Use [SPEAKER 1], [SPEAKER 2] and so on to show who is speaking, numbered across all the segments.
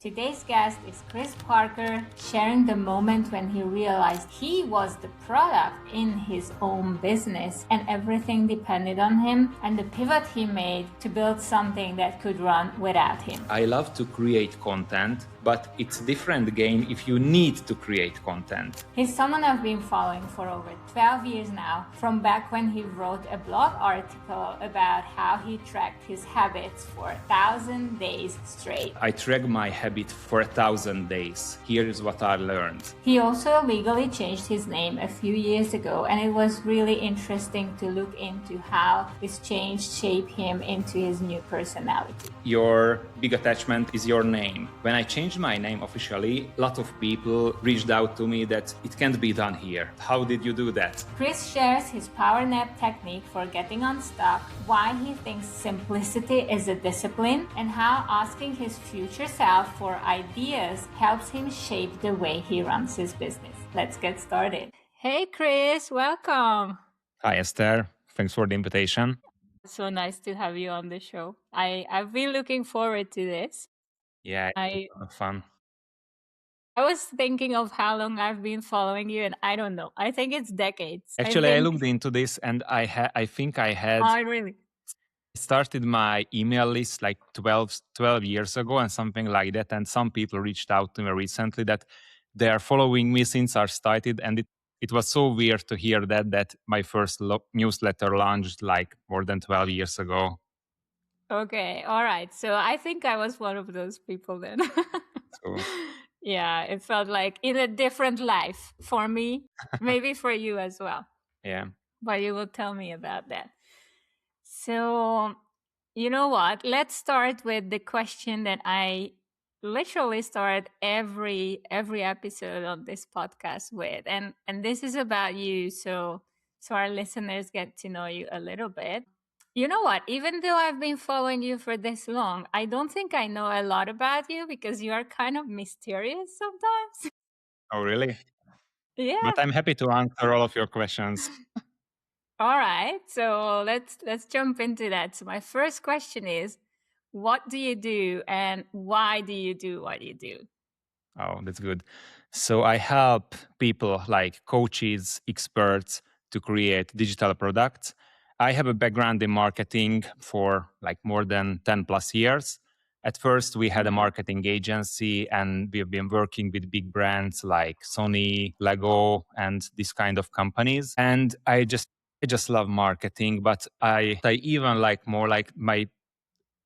[SPEAKER 1] Today's guest is Chris Parker, sharing the moment when he realized he was the product in his own business and everything depended on him, and the pivot he made to build something that could run without him.
[SPEAKER 2] I love to create content, but it's a different game if you need to create content.
[SPEAKER 1] He's someone I've been following for over 12 years now, from back when he wrote a blog article about how he tracked his habits for 1,000 days straight.
[SPEAKER 2] I track my habit for 1,000 days. Here is what I learned.
[SPEAKER 1] He also legally changed his name a few years ago, and it was really interesting to look into how this change shaped him into his new personality.
[SPEAKER 2] Your big attachment is your name. When I changed my name officially, a lot of people reached out to me that it can't be done here. How did you do that?
[SPEAKER 1] Chris shares his power nap technique for getting unstuck, why he thinks simplicity is a discipline, and how asking his future self for ideas helps him shape the way he runs his business. Let's get started. Hey Chris, welcome.
[SPEAKER 2] Hi Eszter, thanks for the invitation.
[SPEAKER 1] So nice to have you on the show. I've been looking forward to this.
[SPEAKER 2] Yeah, it's fun.
[SPEAKER 1] I was thinking of how long I've been following you, and I don't know. I think it's decades.
[SPEAKER 2] Actually, I looked into this, and I think I had
[SPEAKER 1] really
[SPEAKER 2] started my email list like 12 years ago and something like that. And some people reached out to me recently that they are following me since I started, and it was so weird to hear that my first newsletter launched like more than 12 years ago.
[SPEAKER 1] Okay, all right. So I think I was one of those people then.
[SPEAKER 2] So,
[SPEAKER 1] yeah, it felt like in a different life for me, maybe for you as well.
[SPEAKER 2] yeah.
[SPEAKER 1] But you will tell me about that. So, you know what? Let's start with the question that I literally start every episode on this podcast with, and this is about you. So our listeners get to know you a little bit. You know what? Even though I've been following you for this long, I don't think I know a lot about you because you are kind of mysterious sometimes.
[SPEAKER 2] Oh, really?
[SPEAKER 1] Yeah.
[SPEAKER 2] But I'm happy to answer all of your questions.
[SPEAKER 1] All right. So let's jump into that. So my first question is, what do you do and why do you do what you do?
[SPEAKER 2] Oh, that's good. So I help people like coaches, experts to create digital products. I have a background in marketing for like more than 10 plus years. At first, we had a marketing agency and we've been working with big brands like Sony, Lego, and this kind of companies. And I just love marketing, but I even like more like my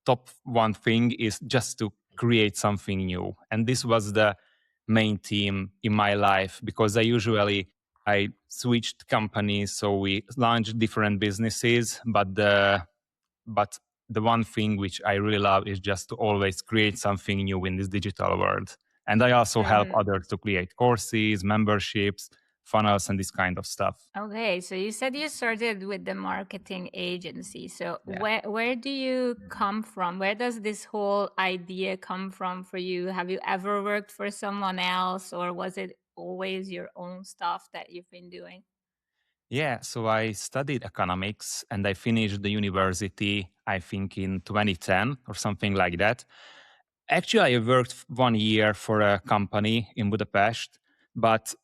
[SPEAKER 2] top one thing is just to create something new. And this was the main theme in my life because I switched companies, so we launched different businesses, but the one thing which I really love is just to always create something new in this digital world. And I also help others to create courses, memberships, funnels, and this kind of stuff.
[SPEAKER 1] Okay, so you said you started with the marketing agency. So where do you come from? Where does this whole idea come from for you? Have you ever worked for someone else, or was it always your own stuff that you've been doing?
[SPEAKER 2] Yeah, so I studied economics and I finished the university, I think in 2010 or something like that. Actually, I worked 1 year for a company in Budapest, but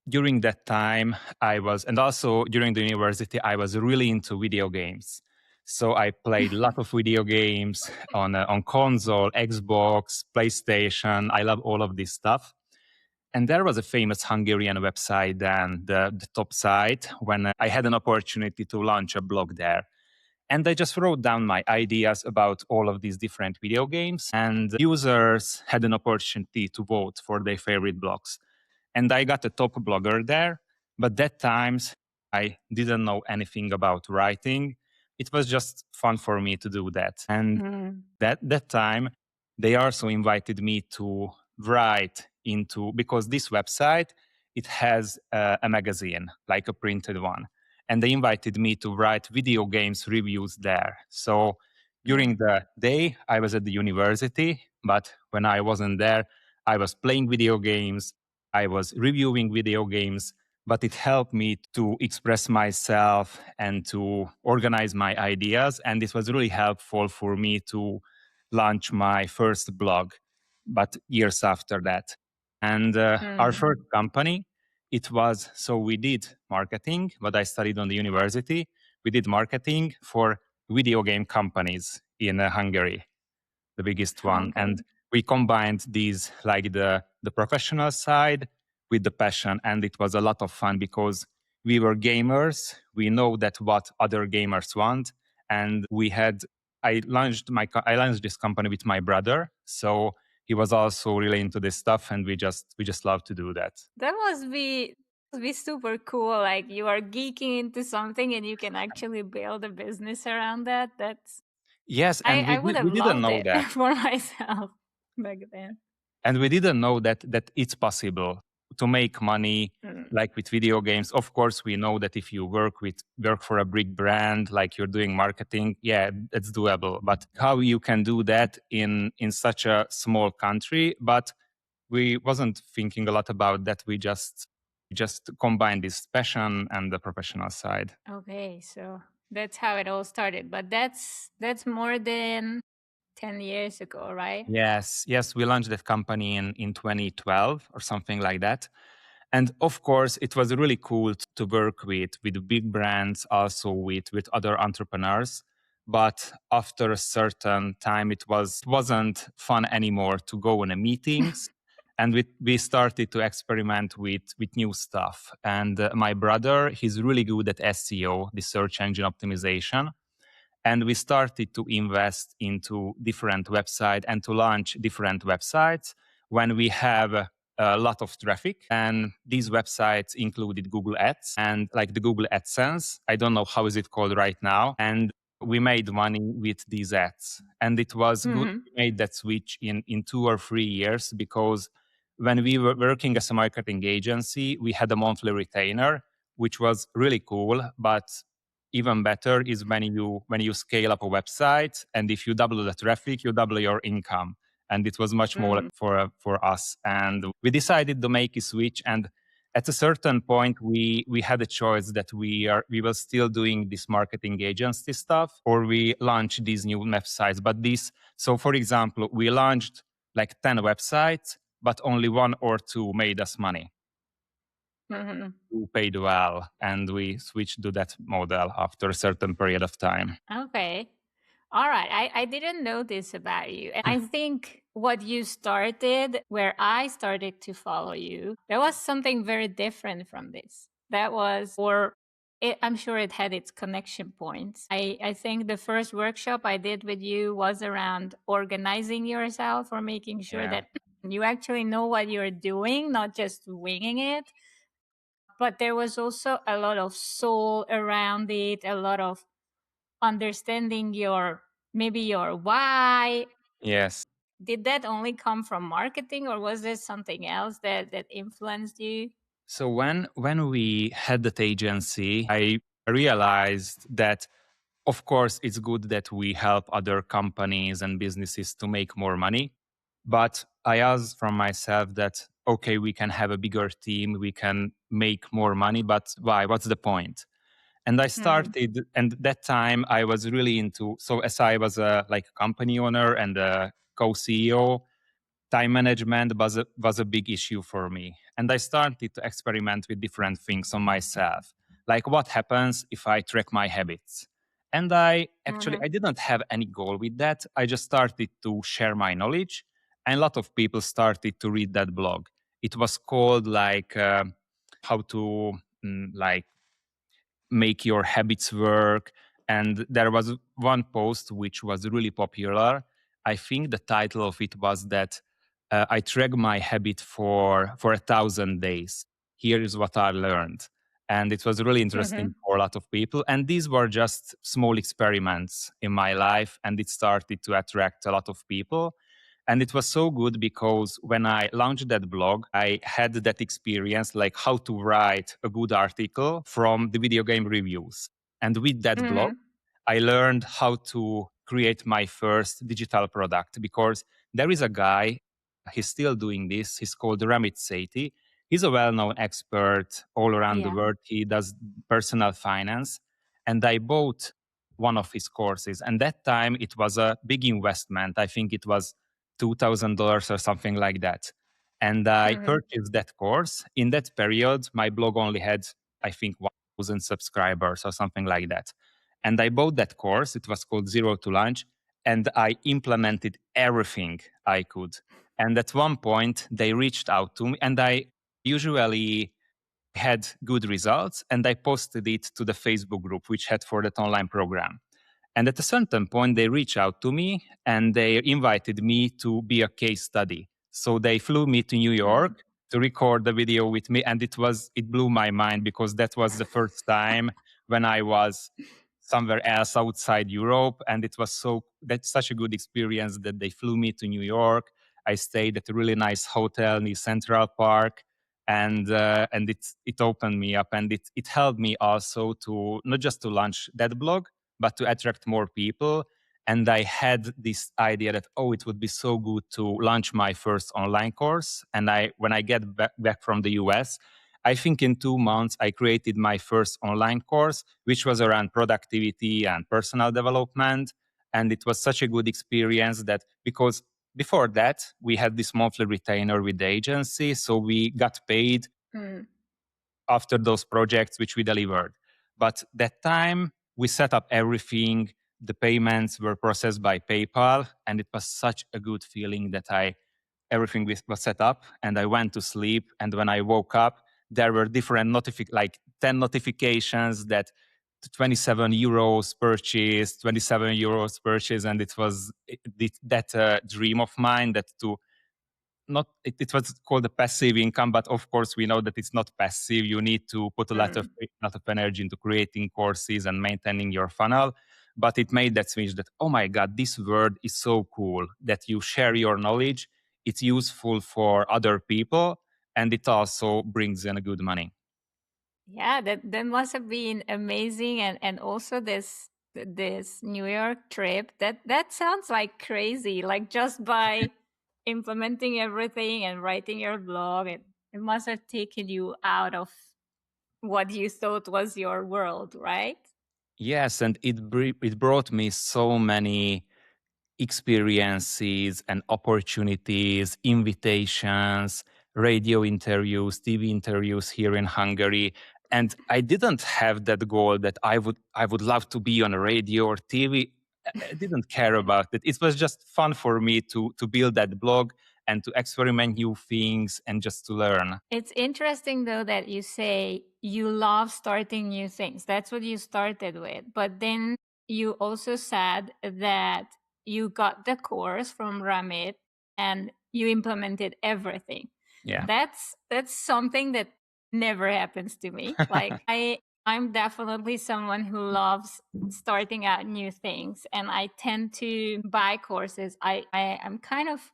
[SPEAKER 2] during that time and also during the university, I was really into video games. So I played a lot of video games on console, Xbox, PlayStation. I love all of this stuff. And there was a famous Hungarian website, and the top site, when I had an opportunity to launch a blog there. And I just wrote down my ideas about all of these different video games, and users had an opportunity to vote for their favorite blogs. And I got a top blogger there, but that times I didn't know anything about writing. It was just fun for me to do that. And that time, they also invited me to write because this website, it has a magazine, like a printed one. And they invited me to write video games reviews there. So during the day, I was at the university, but when I wasn't there, I was playing video games, I was reviewing video games, but it helped me to express myself and to organize my ideas. And this was really helpful for me to launch my first blog. but years after that. And our first company, it was, so we did marketing, what I studied on the university. We did marketing for video game companies in Hungary, the biggest one.
[SPEAKER 1] Okay.
[SPEAKER 2] And we combined these, like the professional side with the passion. And it was a lot of fun because we were gamers. We know that what other gamers want. And I launched this company with my brother. So he was also really into this stuff, and we just love to do that.
[SPEAKER 1] That must be super cool. Like you are geeking into something and you can actually build a business around that. That's
[SPEAKER 2] Yes, and
[SPEAKER 1] I would have
[SPEAKER 2] we didn't
[SPEAKER 1] loved
[SPEAKER 2] know
[SPEAKER 1] it
[SPEAKER 2] that.
[SPEAKER 1] for myself back then.
[SPEAKER 2] And we didn't know that it's possible to make money
[SPEAKER 1] Mm.
[SPEAKER 2] like with video games. Of course, we know that if you work for a big brand, like you're doing marketing, yeah, it's doable. But how you can do that in such a small country? But we wasn't thinking a lot about that. We just combined this passion and the professional side.
[SPEAKER 1] Okay, so that's how it all started. But that's more than 10 years ago, right?
[SPEAKER 2] Yes, we launched that company in 2012 or something like that. And of course, it was really cool to work with big brands, also with other entrepreneurs. But after a certain time, wasn't fun anymore to go in a meetings. And we started to experiment with new stuff. And my brother, he's really good at SEO, the search engine optimization. And we started to invest into different websites and to launch different websites when we have a lot of traffic. And these websites included Google Ads and like the Google AdSense. I don't know how is it called right now. And we made money with these ads. And it was good.
[SPEAKER 1] Mhm.
[SPEAKER 2] We made that switch in 2 or 3 years because when we were working as a marketing agency, we had a monthly retainer, which was really cool. But even better is when you scale up a website, and if you double the traffic, you double your income. And it was much more
[SPEAKER 1] Mm.
[SPEAKER 2] for us. And we decided to make a switch. And at a certain point, we had a choice that we were still doing this marketing agency stuff, or we launch these new websites. But this, so for example, we launched like 10 websites, but only one or two made us money,
[SPEAKER 1] Mhm.
[SPEAKER 2] who paid well, and we switched to that model after a certain period of time.
[SPEAKER 1] Okay. All right. I didn't know this about you. And I think what you started, where I started to follow you, there was something very different from this. That was, I'm sure it had its connection points. I think the first workshop I did with you was around organizing yourself or making sure
[SPEAKER 2] Yeah.
[SPEAKER 1] that you actually know what you're doing, not just winging it. But there was also a lot of soul around it, a lot of understanding your maybe your why.
[SPEAKER 2] Yes.
[SPEAKER 1] Did that only come from marketing or was there something else that influenced you?
[SPEAKER 2] So when we had that agency, I realized that of course it's good that we help other companies and businesses to make more money. But I asked from myself that okay, we can have a bigger team, we can make more money, but why? What's the point? And I
[SPEAKER 1] Hmm.
[SPEAKER 2] started, and that time I was really into, so as I was a like company owner and a co-CEO, time management was a big issue for me. And I started to experiment with different things on myself, like what happens if I track my habits. And
[SPEAKER 1] Hmm.
[SPEAKER 2] I didn't have any goal with that. I just started to share my knowledge, and a lot of people started to read that blog. It was called like how to like make your habits work. And there was one post which was really popular. I think the title of it was that I track my habit for 1,000 days. Here is what I learned. And it was really interesting
[SPEAKER 1] Hmm.
[SPEAKER 2] for a lot of people. And these were just small experiments in my life, and it started to attract a lot of people. And it was so good because when I launched that blog, I had that experience like how to write a good article from the video game reviews. And with that blog,
[SPEAKER 1] Hmm.
[SPEAKER 2] I learned how to create my first digital product because there is a guy, he's still doing this. He's called Ramit Sethi. He's a well known expert all around the
[SPEAKER 1] Yeah.
[SPEAKER 2] world. He does personal finance. And I bought one of his courses. And that time it was a big investment. I think it was $2,000 or something like that. And I
[SPEAKER 1] Mm-hmm.
[SPEAKER 2] purchased that course. In that period, my blog only had, I think, 1,000 subscribers or something like that. And I bought that course. It was called Zero to Lunch. And I implemented everything I could. And at one point, they reached out to me, and I usually had good results, and I posted it to the Facebook group, which had for that online program. And at a certain point, they reached out to me and they invited me to be a case study. So they flew me to New
[SPEAKER 1] Mm.
[SPEAKER 2] York to record the video with me. And it blew my mind because that was the first time when I was somewhere else outside Europe. And that's such a good experience that they flew me to New York. I stayed at a really nice hotel near Central Park. And it opened me up, and it helped me also to not just to launch that blog, but to attract more people. And I had this idea that, it would be so good to launch my first online course. And when I get back from the US, I think in 2 months, I created my first online course, which was around productivity and personal development. And it was such a good experience that because before that, we had this monthly retainer with the agency. So we got paid
[SPEAKER 1] Mm.
[SPEAKER 2] after those projects which we delivered. But that time we set up everything. The payments were processed by PayPal, and it was such a good feeling that everything was set up, and I went to sleep. And when I woke up, there were different like 10 notifications that 27 euros purchase, 27 euros purchase, and that dream of mine that to not it was called a passive income, but of course we know that it's not passive. You need to put
[SPEAKER 1] Mm.
[SPEAKER 2] a lot of energy into creating courses and maintaining your funnel. But it made that switch that, oh my god, this word is so cool that you share your knowledge. It's useful for other people, and it also brings in a good money.
[SPEAKER 1] Yeah, that must have been amazing, and also this New York trip. That sounds like crazy. Like just by implementing everything and writing your blog, it must have taken you out of what you thought was your world, right?
[SPEAKER 2] Yes, and it brought me so many experiences and opportunities, invitations, radio interviews, TV interviews here in Hungary. And I didn't have that goal that I would love to be on a radio or TV. I didn't care about it. It was just fun for me to build that blog and to experiment new things and just to learn.
[SPEAKER 1] It's interesting though that you say you love starting new things. That's what you started with. But then you also said that you got the course from Ramit and you implemented everything.
[SPEAKER 2] Yeah.
[SPEAKER 1] That's something that never happens to me. Like I'm definitely someone who loves starting out new things, and I tend to buy courses. I'm kind of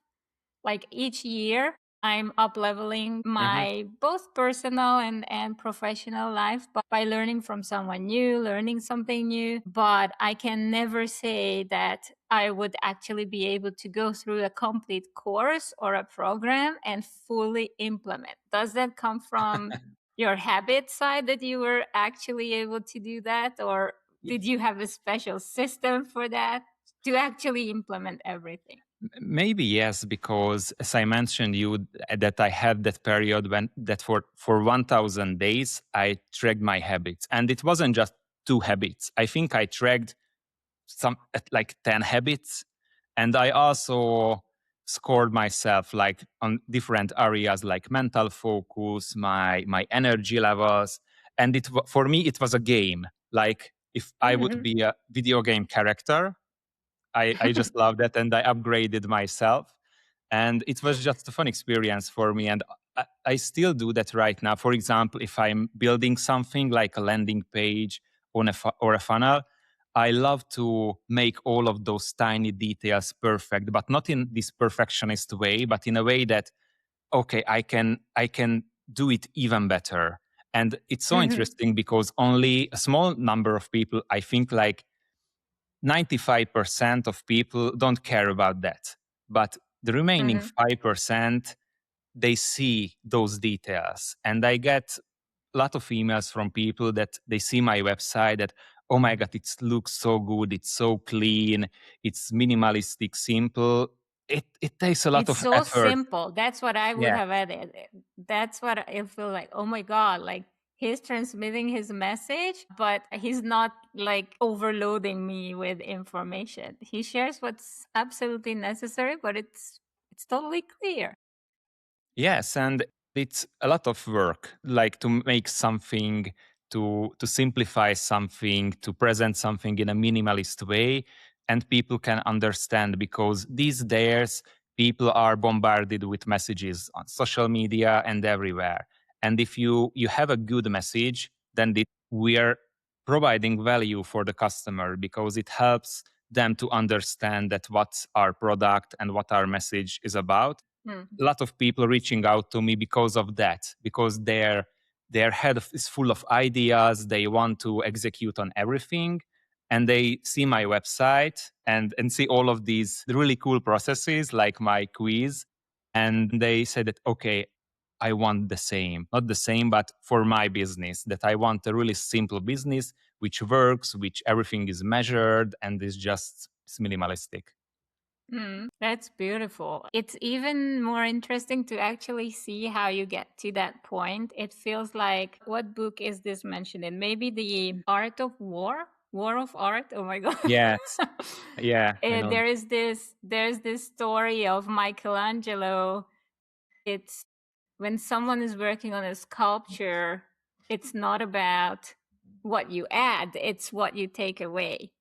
[SPEAKER 1] like each year I'm up leveling
[SPEAKER 2] Mhm.
[SPEAKER 1] my both personal and professional life by learning from someone new, learning something new. But I can never say that I would actually be able to go through a complete course or a program and fully implement. Does that come from your habit side that you were actually able to do that? Or did you have a special system for that to actually implement everything?
[SPEAKER 2] Maybe yes, because as I mentioned you that I had that period when that for 1,000 days I tracked my habits, and it wasn't just two habits. I think I tracked some like 10 habits, and I also scored myself like on different areas like mental focus, my energy levels, and for me it was a game. Like if I would be a video game character, I just loved that, and I upgraded myself, and it was just a fun experience for me. And I still do that right now. For example, if I'm building something like a landing page or a funnel, I love to make all of those tiny details perfect, but not in this perfectionist way, but in a way that okay, I can do it even better. And it's so
[SPEAKER 1] Mhm,
[SPEAKER 2] interesting because only a small number of people, I think like 95% of people don't care about that. But the remaining
[SPEAKER 1] mhm.
[SPEAKER 2] 5%, they see those details. And I get a lot of emails from people that they see my website that, oh my God, it looks so good. It's so clean. It's minimalistic, simple. it takes a lot
[SPEAKER 1] It's
[SPEAKER 2] of
[SPEAKER 1] so
[SPEAKER 2] effort.
[SPEAKER 1] simple. That's what I would
[SPEAKER 2] Yeah.
[SPEAKER 1] have added. That's what I feel like. Oh my God, like he's transmitting his message, but he's not like overloading me with information. He shares what's absolutely necessary, but it's totally clear.
[SPEAKER 2] Yes, and it's a lot of work, like to make something, to simplify something, to present something in a minimalist way, and people can understand, because these days people are bombarded with messages on social media and everywhere. And if you have a good message, then we are providing value for the customer, because it helps them to understand that what our product and what our message is about.
[SPEAKER 1] Hmm.
[SPEAKER 2] A lot of people reaching out to me because of that, because their head is full of ideas, they want to execute on everything, and they see my website and see all of these really cool processes like my quiz, and they say that, okay, I want the same, not the same, but for my business, that I want a really simple business which works, which everything is measured and is just it's minimalistic.
[SPEAKER 1] That's beautiful. It's even more interesting to actually see how you get to that point. It feels like, what book is this mentioned in? Maybe The Art of War? War of Art? Oh my God.
[SPEAKER 2] Yes. Yeah, I know.
[SPEAKER 1] There's this story of Michelangelo. It's when someone is working on a sculpture, it's not about what you add, it's what you take away,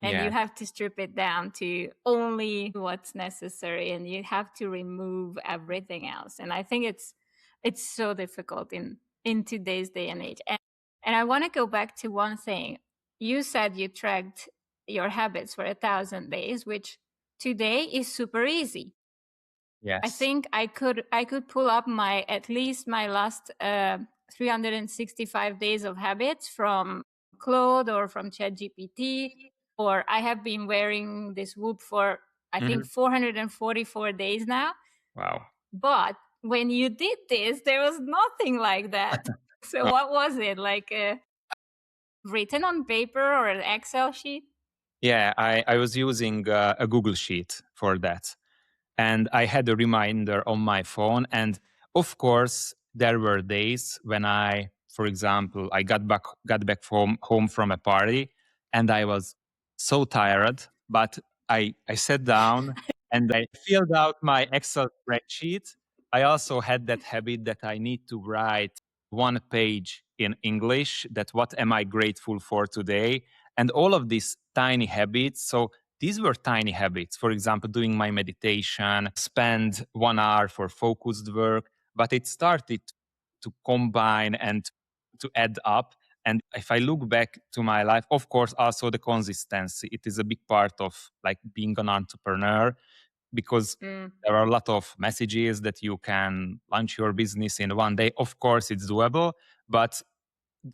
[SPEAKER 1] and you
[SPEAKER 2] Yeah.
[SPEAKER 1] have to strip it down to only what's necessary, and you have to remove everything else. And I think it's so difficult in today's day and age. And I want to go back to one thing. You said you tracked your habits for 1,000 days, which today is super easy. I
[SPEAKER 2] Yes.
[SPEAKER 1] think I could pull up my at least my last 365 days of habits from Claude or from ChatGPT, or I have been wearing this Whoop for I think
[SPEAKER 2] Mhm.
[SPEAKER 1] 444 days now.
[SPEAKER 2] Wow.
[SPEAKER 1] But when you did this, there was nothing like that. So
[SPEAKER 2] Oh,
[SPEAKER 1] what was it like? Written on paper or an Excel sheet?
[SPEAKER 2] yeah, I was using a Google Sheet for that. And I had a reminder on my phone. And of course, there were days when for example, I got back home from a party, and I was so tired, but I sat down and I filled out my Excel spreadsheet. I also had that habit that I need to write one page in English, that what am I grateful for today, and all of these tiny habits. So these were tiny habits. For example, doing my meditation, spend 1 hour for focused work, but it started to combine and to add up. And if I look back to my life, of course, also the consistency. It is a big part of like being an entrepreneur, because
[SPEAKER 1] Mm.
[SPEAKER 2] there are a lot of messages that you can launch your business in one day. Of course, it's doable, but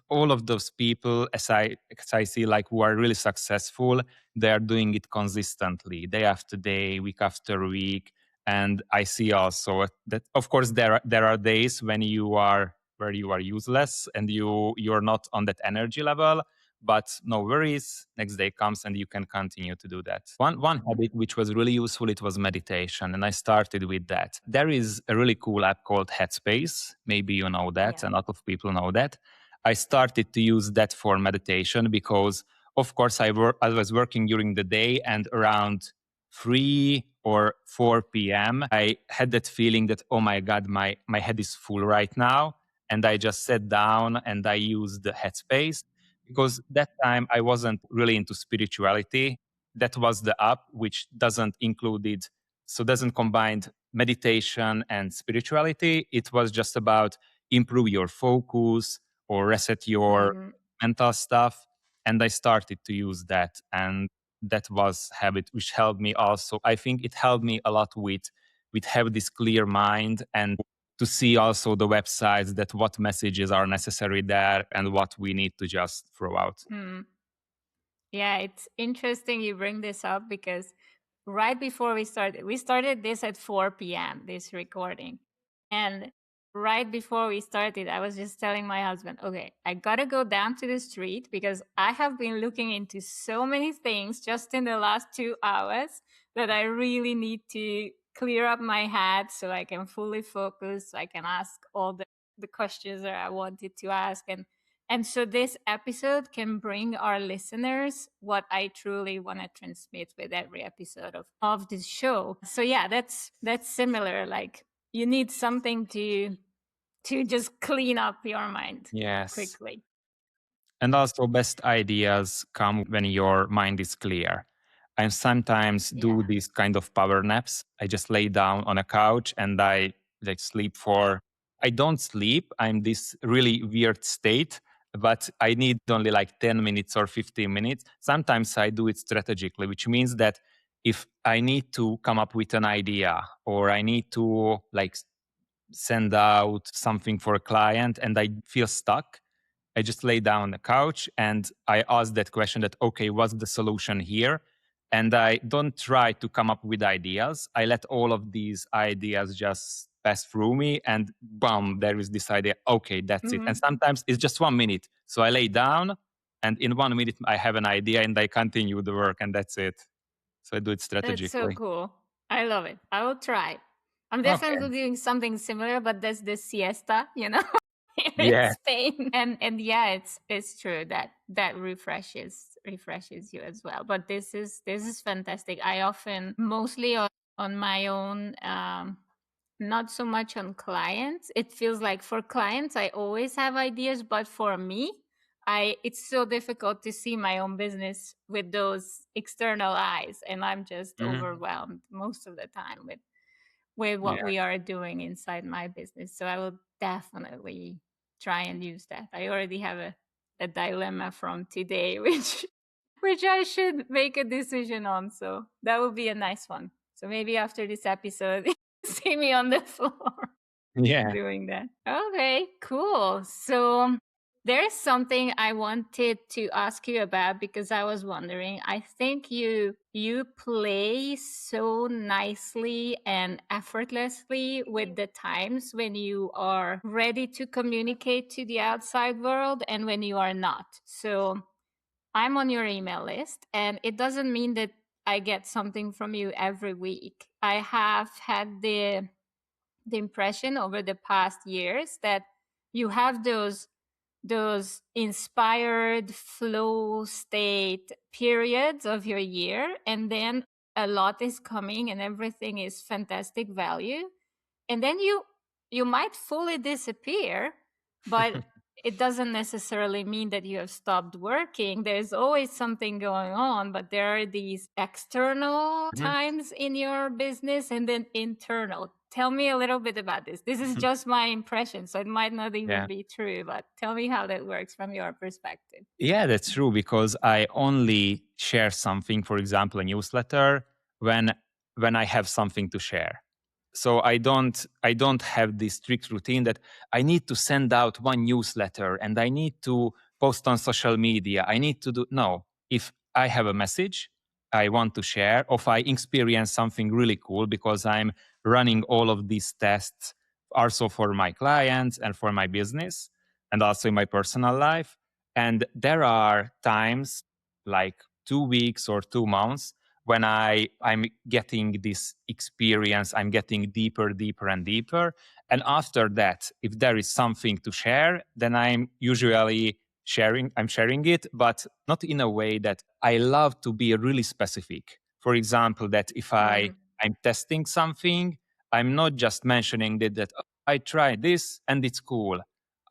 [SPEAKER 2] all of those people, as I see, like, who are really successful, they are doing it consistently, day after day, week after week. And I see also that, of course, there are days when you are where you are useless and you're not on that energy level, but no worries, next day comes and you can continue to do that. One habit which was really useful, it was meditation, and I started with that. There is a really cool app called Headspace, maybe you know that,
[SPEAKER 1] Yeah.
[SPEAKER 2] and a lot of people know that. I started to use that for meditation because, of course, I was working during the day, and around 3 or 4 p.m., I had that feeling that, oh my God, my head is full right now. And I just sat down and I used the Headspace, because that time I wasn't really into spirituality. That was the app which doesn't include it, so doesn't combine meditation and spirituality. It was just about improve your focus or reset your
[SPEAKER 1] Mm.
[SPEAKER 2] mental stuff. And I started to use that, and that was habit which helped me also. I think it helped me a lot with have this clear mind, and to see also the websites, that what messages are necessary there and what we need to just throw out.
[SPEAKER 1] Mm. Yeah, it's interesting you bring this up because right before we started this at 4 p.m., this recording. And right before we started, I was just telling my husband, okay, I gotta go down to the street because I have been looking into so many things just in the last 2 hours that I really need to clear up my head so I can fully focus, so I can ask all the questions that I wanted to ask. And so this episode can bring our listeners what I truly want to transmit with every episode of this show. So yeah, that's similar. Like you need something to just clean up your mind
[SPEAKER 2] Yes.
[SPEAKER 1] quickly.
[SPEAKER 2] And also, best ideas come when your mind is clear. I sometimes do
[SPEAKER 1] Yeah.
[SPEAKER 2] these kind of power naps. I just lay down on a couch and I like sleep for. I don't sleep. I'm this really weird state, but I need only like 10 minutes or 15 minutes. Sometimes I do it strategically, which means that if I need to come up with an idea or I need to like send out something for a client and I feel stuck, I just lay down on the couch and I ask that question that, okay, what's the solution here? And I don't try to come up with ideas. I let all of these ideas just pass through me and boom, there is this idea. Okay, that's it. And
[SPEAKER 1] Mhm.
[SPEAKER 2] sometimes it's just 1 minute. So I lay down and in 1 minute I have an idea and I continue the work and that's it. So I do it
[SPEAKER 1] That's so
[SPEAKER 2] strategically.
[SPEAKER 1] cool. I love it. I will try. I'm
[SPEAKER 2] Okay.
[SPEAKER 1] definitely doing something similar, but there's this siesta, here in
[SPEAKER 2] Yeah.
[SPEAKER 1] Spain. And yeah, it's true that that refreshes you as well. But this is fantastic. I often mostly on my own, not so much on clients. It feels like for clients I always have ideas, but for me, I it's so difficult to see my own business with those external eyes, and I'm just
[SPEAKER 2] Mhm.
[SPEAKER 1] overwhelmed most of the time with what
[SPEAKER 2] Yeah.
[SPEAKER 1] we are doing inside my business. So I will definitely try and use that. I already have a dilemma from today, which I should make a decision on. So that will be a nice one. So maybe after this episode, see me on the floor
[SPEAKER 2] Yeah.
[SPEAKER 1] doing that. Okay, cool. So there's something I wanted to ask you about because I was wondering. I think you play so nicely and effortlessly with the times when you are ready to communicate to the outside world and when you are not. So I'm on your email list, and it doesn't mean that I get something from you every week. I have had the impression over the past years that you have those inspired flow state periods of your year, and then a lot is coming and everything is fantastic value, and then you might fully disappear, but it doesn't necessarily mean that you have stopped working. There's always something going on, but there are these external
[SPEAKER 2] Mhm.
[SPEAKER 1] times in your business and then internal. Tell me a little bit about this. This is just my impression, so it might not even
[SPEAKER 2] Yeah.
[SPEAKER 1] be true, but tell me how that works from your perspective.
[SPEAKER 2] Yeah, that's true because I only share something, for example, a newsletter when I have something to share. So I don't have this strict routine that I need to send out one newsletter and I need to post on social media. I need to do no. If I have a message I want to share, or if I experience something really cool because I'm running all of these tests also for my clients and for my business and also in my personal life, and there are times like 2 weeks or 2 months when I'm getting this experience, I'm getting deeper, deeper, and deeper. And after that, if there is something to share, then I'm usually I'm sharing it, but not in a way that I love to be really specific. For example, that if
[SPEAKER 1] Mm,
[SPEAKER 2] I'm testing something, I'm not just mentioning that "Oh, I tried this and it's cool.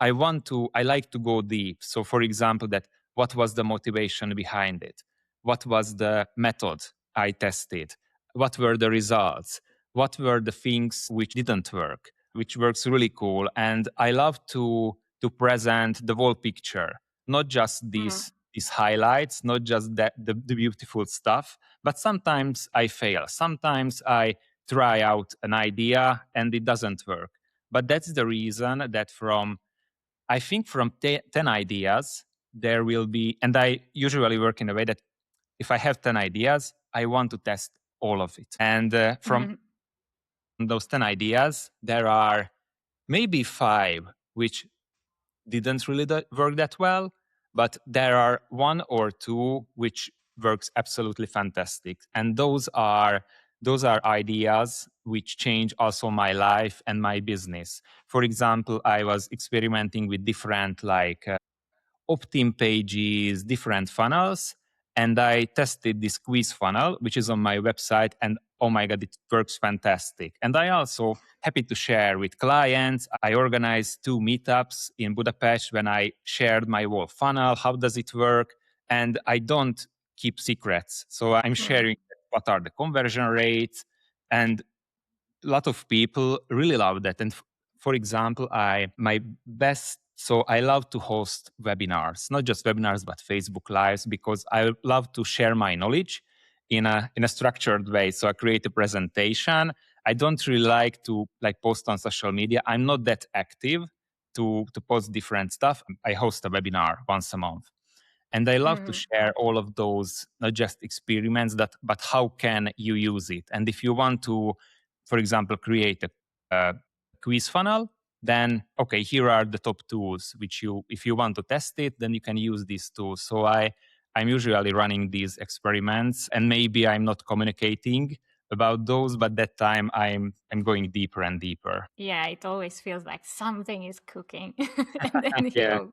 [SPEAKER 2] I like to go deep. So for example, that what was the motivation behind it? What was the method I tested? What were the results? What were the things which didn't work, which works really cool? And I love to present the whole picture, not just
[SPEAKER 1] mm,
[SPEAKER 2] these highlights, not just the beautiful stuff, but sometimes I fail. Sometimes I try out an idea and it doesn't work. But that's the reason that I think from 10 ideas, there will be, and I usually work in a way that if I have 10 ideas, I want to test all of it. And from
[SPEAKER 1] mm,
[SPEAKER 2] those 10 ideas, there are maybe five which didn't really work that well, but there are one or two which works absolutely fantastic. And those are ideas which change also my life and my business. For example, I was experimenting with different opt-in pages, different funnels, and I tested this quiz funnel, which is on my website, and oh my God, it works fantastic. And I also happy to share with clients. I organized 2 meetups in Budapest when I shared my whole funnel. How does it work? And I don't keep secrets. So I'm sharing what are the conversion rates, and a lot of people really love that. And for example, I love to host webinars, not just webinars, but Facebook Lives, because I love to share my knowledge in a structured way. So I create a presentation. I don't really like to post on social media. I'm not that active to post different stuff. I host a webinar once a month. And I love to share all of those, not just experiments, but how can you use it? And if you want to, for example, create a quiz funnel, then okay, here are the top tools which if you want to test it, then you can use these tools. So I'm usually running these experiments, and maybe I'm not communicating about those, but that time I'm going deeper and deeper.
[SPEAKER 1] Yeah, it always feels like something is cooking, and then
[SPEAKER 2] Yeah.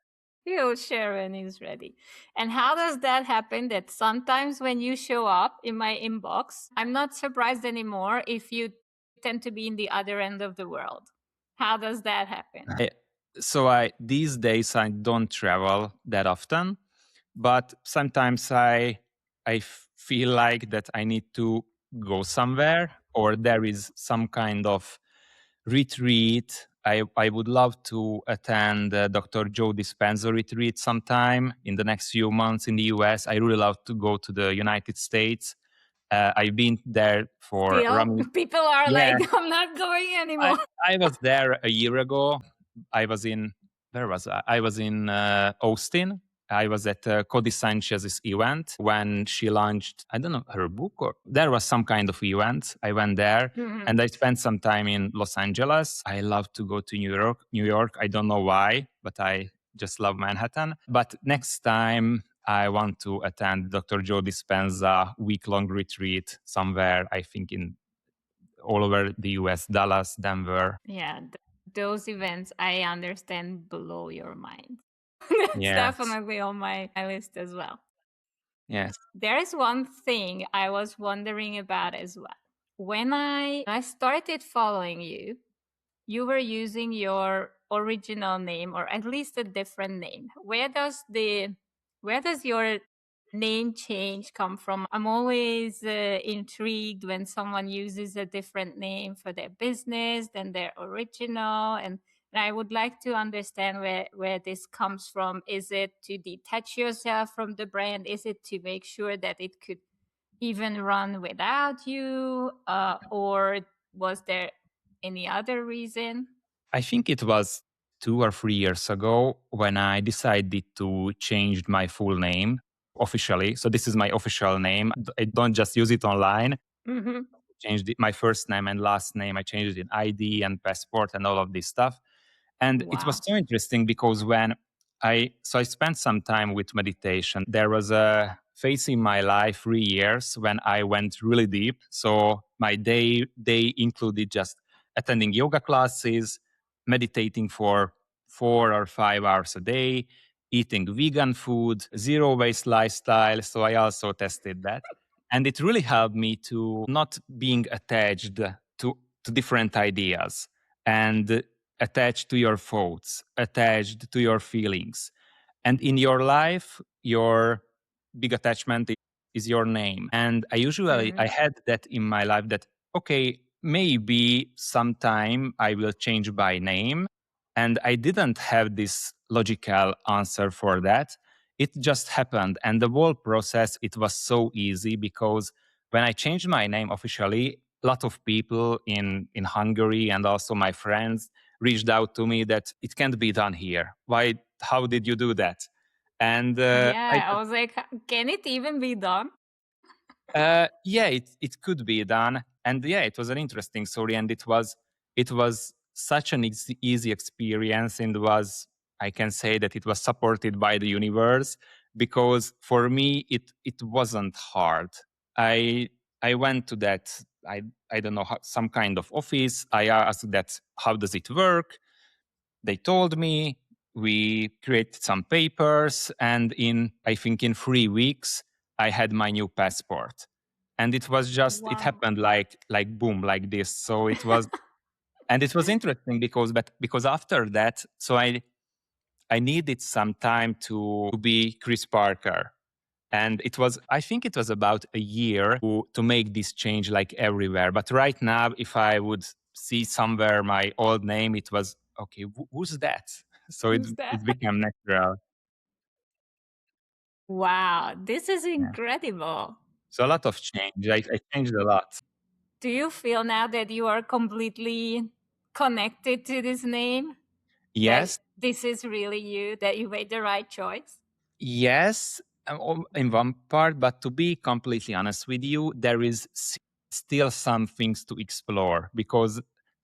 [SPEAKER 1] he'll share when he's ready. And how does that happen? That sometimes when you show up in my inbox, I'm not surprised anymore if you tend to be in the other end of the world. How does that happen?
[SPEAKER 2] So these days I don't travel that often, but sometimes I feel like that I need to go somewhere, or there is some kind of retreat. I would love to attend Dr. Joe Dispenza retreat sometime in the next few months in the US. I really love to go to the United States. I've been there for
[SPEAKER 1] Still,
[SPEAKER 2] around.
[SPEAKER 1] people are
[SPEAKER 2] Yeah,
[SPEAKER 1] like, I'm not going
[SPEAKER 2] I,
[SPEAKER 1] anymore.
[SPEAKER 2] I was there a year ago. I was in Where was I? I was in Austin. I was at Cody Sanchez's event when she launched, I don't know, her book, or there was some kind of event. I went there and I spent some time in Los Angeles. I love to go to New York. New York, I don't know why, but I just love Manhattan. But next time I want to attend Dr. Joe Dispenza week-long retreat somewhere, I think in all over the US, Dallas, Denver.
[SPEAKER 1] Yeah, those events I understand blow your mind. That's
[SPEAKER 2] Yes.
[SPEAKER 1] definitely on my list as well.
[SPEAKER 2] Yes.
[SPEAKER 1] There is one thing I was wondering about as well. When I started following you, you were using your original name, or at least a different name. Where does your name change come from? I'm always intrigued when someone uses a different name for their business than their original, and I would like to understand where this comes from. Is it to detach yourself from the brand? Is it to make sure that it could even run without you, or was there any other reason?
[SPEAKER 2] I think it was 2 or 3 years ago when I decided to change my full name officially. So this is my official name. I don't just use it online.
[SPEAKER 1] Hmm.
[SPEAKER 2] Changed my first name and last name. I changed it in ID and passport and all of this stuff. And it was
[SPEAKER 1] Wow.
[SPEAKER 2] so interesting because I spent some time with meditation. There was a phase in my life, 3 years, when I went really deep. So my day included just attending yoga classes, meditating for 4 or 5 hours a day, eating vegan food, zero waste lifestyle. So I also tested that. And it really helped me to not being attached to different ideas, and attached to your thoughts, attached to your feelings. And in your life, your big attachment is your name. And I
[SPEAKER 1] Hmm.
[SPEAKER 2] had that in my life that, okay, maybe sometime I will change my name. And I didn't have this logical answer for that. It just happened. And the whole process, it was so easy because when I changed my name officially, a lot of people in Hungary and also my friends reached out to me that it can't be done here. Why? How did you do that? And I
[SPEAKER 1] Yeah, I
[SPEAKER 2] said,
[SPEAKER 1] was like, can it even be done?
[SPEAKER 2] yeah, it could be done. And yeah, it was an interesting story, and it was such an easy experience, and was I can say that it was supported by the universe because for me it wasn't hard. I went to that, I don't know, some kind of office. I asked that how does it work. They told me, we created some papers, and in, I think, in 3 weeks I had my new passport. And it was just, it
[SPEAKER 1] Wow.
[SPEAKER 2] happened like boom, like this. So it was, and it was interesting because after that, so I needed some time to be Chris Parker. And it was, I think it was about a year to make this change like everywhere. But right now, if I would see somewhere my old name, it was, okay, who's that? So
[SPEAKER 1] Who's that?
[SPEAKER 2] it became natural.
[SPEAKER 1] Wow, this is
[SPEAKER 2] Yeah.
[SPEAKER 1] incredible.
[SPEAKER 2] So a lot of change. I changed a lot.
[SPEAKER 1] Do you feel now that you are completely connected to this name? That
[SPEAKER 2] Yes,
[SPEAKER 1] this is really you, that you made the right choice?
[SPEAKER 2] yes, in one part, but to be completely honest with you, there is still some things to explore because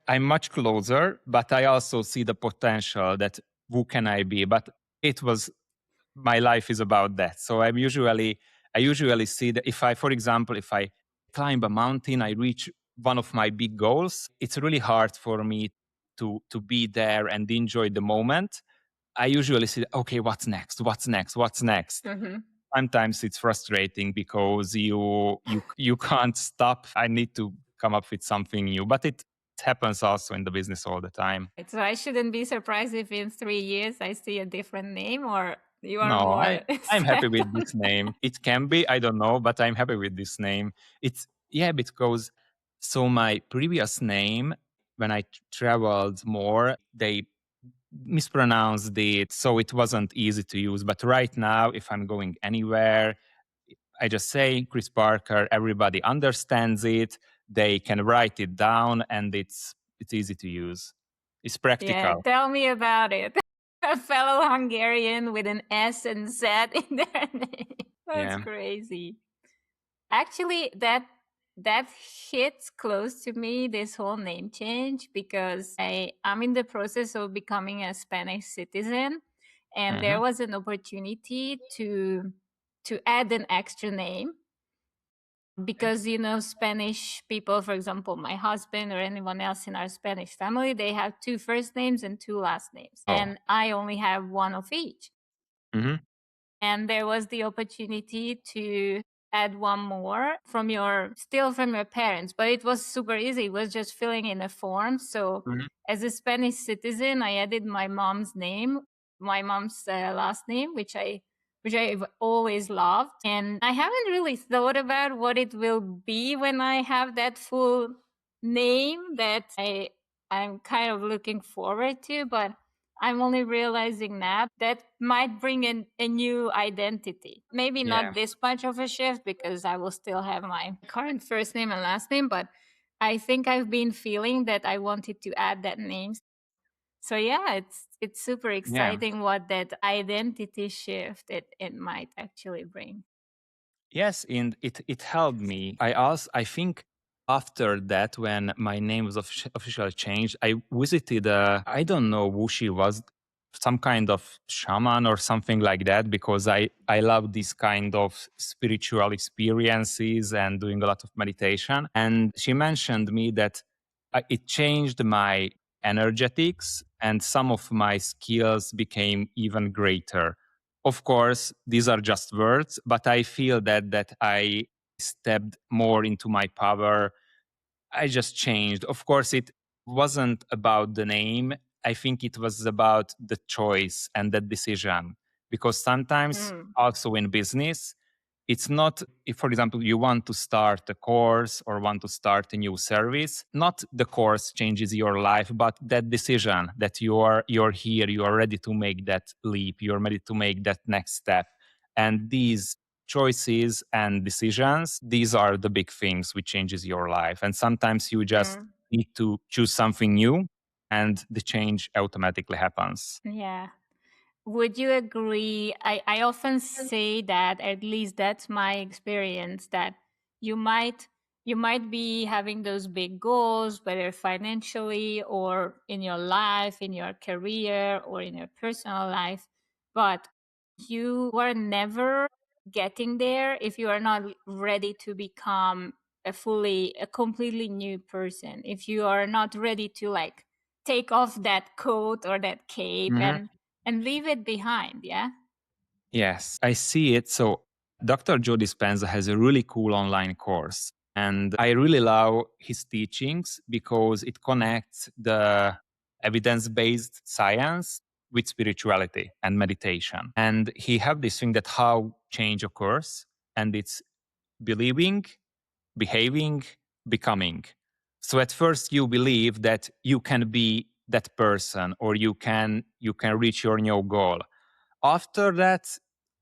[SPEAKER 2] I'm much closer, but I also see the potential that who can I be? But it was, my life is about that. So I usually see that if I, for example, if I climb a mountain, I reach one of my big goals, it's really hard for me to be there and enjoy the moment. I usually say, okay, what's next? What's next? What's next?
[SPEAKER 1] Mhm.
[SPEAKER 2] Sometimes it's frustrating because you can't stop. I need to come up with something new, but it happens also in the business all the time.
[SPEAKER 1] So I shouldn't be surprised if in 3 years I see a different name, or you are
[SPEAKER 2] No,
[SPEAKER 1] more
[SPEAKER 2] I'm happy
[SPEAKER 1] set
[SPEAKER 2] with
[SPEAKER 1] on.
[SPEAKER 2] this name. It can be, I don't know, but I'm happy with this name. It's, yeah, because so my previous name, when I traveled more, they mispronounced it, so it wasn't easy to use. But right now, if I'm going anywhere, I just say Chris Parker, everybody understands it, they can write it down, and it's easy to use. It's
[SPEAKER 1] Yeah,
[SPEAKER 2] practical.
[SPEAKER 1] tell me about it. A fellow Hungarian with an S and Z in their name. That's
[SPEAKER 2] Yeah.
[SPEAKER 1] crazy. Actually, that hits close to me, this whole name change, because I'm in the process of becoming a Spanish citizen, and there
[SPEAKER 2] Hmm.
[SPEAKER 1] was an opportunity to add an extra name, because Spanish people, for example, my husband or anyone else in our Spanish family, they have two first names and two last names,
[SPEAKER 2] Oh.
[SPEAKER 1] and I only have one of each.
[SPEAKER 2] Hmm.
[SPEAKER 1] And there was the opportunity to add one more from your parents, but it was super easy. It was just filling in a form. So
[SPEAKER 2] Hmm.
[SPEAKER 1] as a Spanish citizen, I added my mom's name, my mom's last name, which I've always loved. And I haven't really thought about what it will be when I have that full name that I'm kind of looking forward to, but I'm only realizing now that might bring in a new identity. Maybe
[SPEAKER 2] Yeah.
[SPEAKER 1] not this much of a shift, because I will still have my current first name and last name, but I think I've been feeling that I wanted to add that name. So yeah, it's super
[SPEAKER 2] Yeah.
[SPEAKER 1] exciting what that identity shift it might actually bring.
[SPEAKER 2] Yes, and it helped me. I think after that, when my name was officially changed, I visited. I don't know who she was, some kind of shaman or something like that, because I love this kind of spiritual experiences and doing a lot of meditation. And she mentioned me that it changed my energetics, and some of my skills became even greater. Of course, these are just words, but I feel that I stepped more into my power. I just changed. Of course, it wasn't about the name. I think it was about the choice and the decision. Because sometimes,
[SPEAKER 1] Mm.
[SPEAKER 2] also in business, it's not, if, for example, you want to start a course or want to start a new service, not the course changes your life, but that decision that you're here, you are ready to make that leap, you're ready to make that next step. And these choices and decisions, these are the big things which changes your life. And sometimes you just
[SPEAKER 1] Mm.
[SPEAKER 2] need to choose something new, and the change automatically happens.
[SPEAKER 1] Yeah. Would you agree? I often say that, at least that's my experience, that you might you might be having those big goals, whether financially or in your life, in your career, or in your personal life. But you are never getting there if you are not ready to become a completely new person. If you are not ready to like take off that coat or that cape
[SPEAKER 2] Mhm.
[SPEAKER 1] and leave it behind. Yeah.
[SPEAKER 2] Yes, I see it. So Dr. Joe Dispenza has a really cool online course. And I really love his teachings because it connects the evidence-based science with spirituality and meditation. And he have this thing that how change occurs, and it's believing, behaving, becoming. So at first you believe that you can be that person or you can reach your new goal. After that,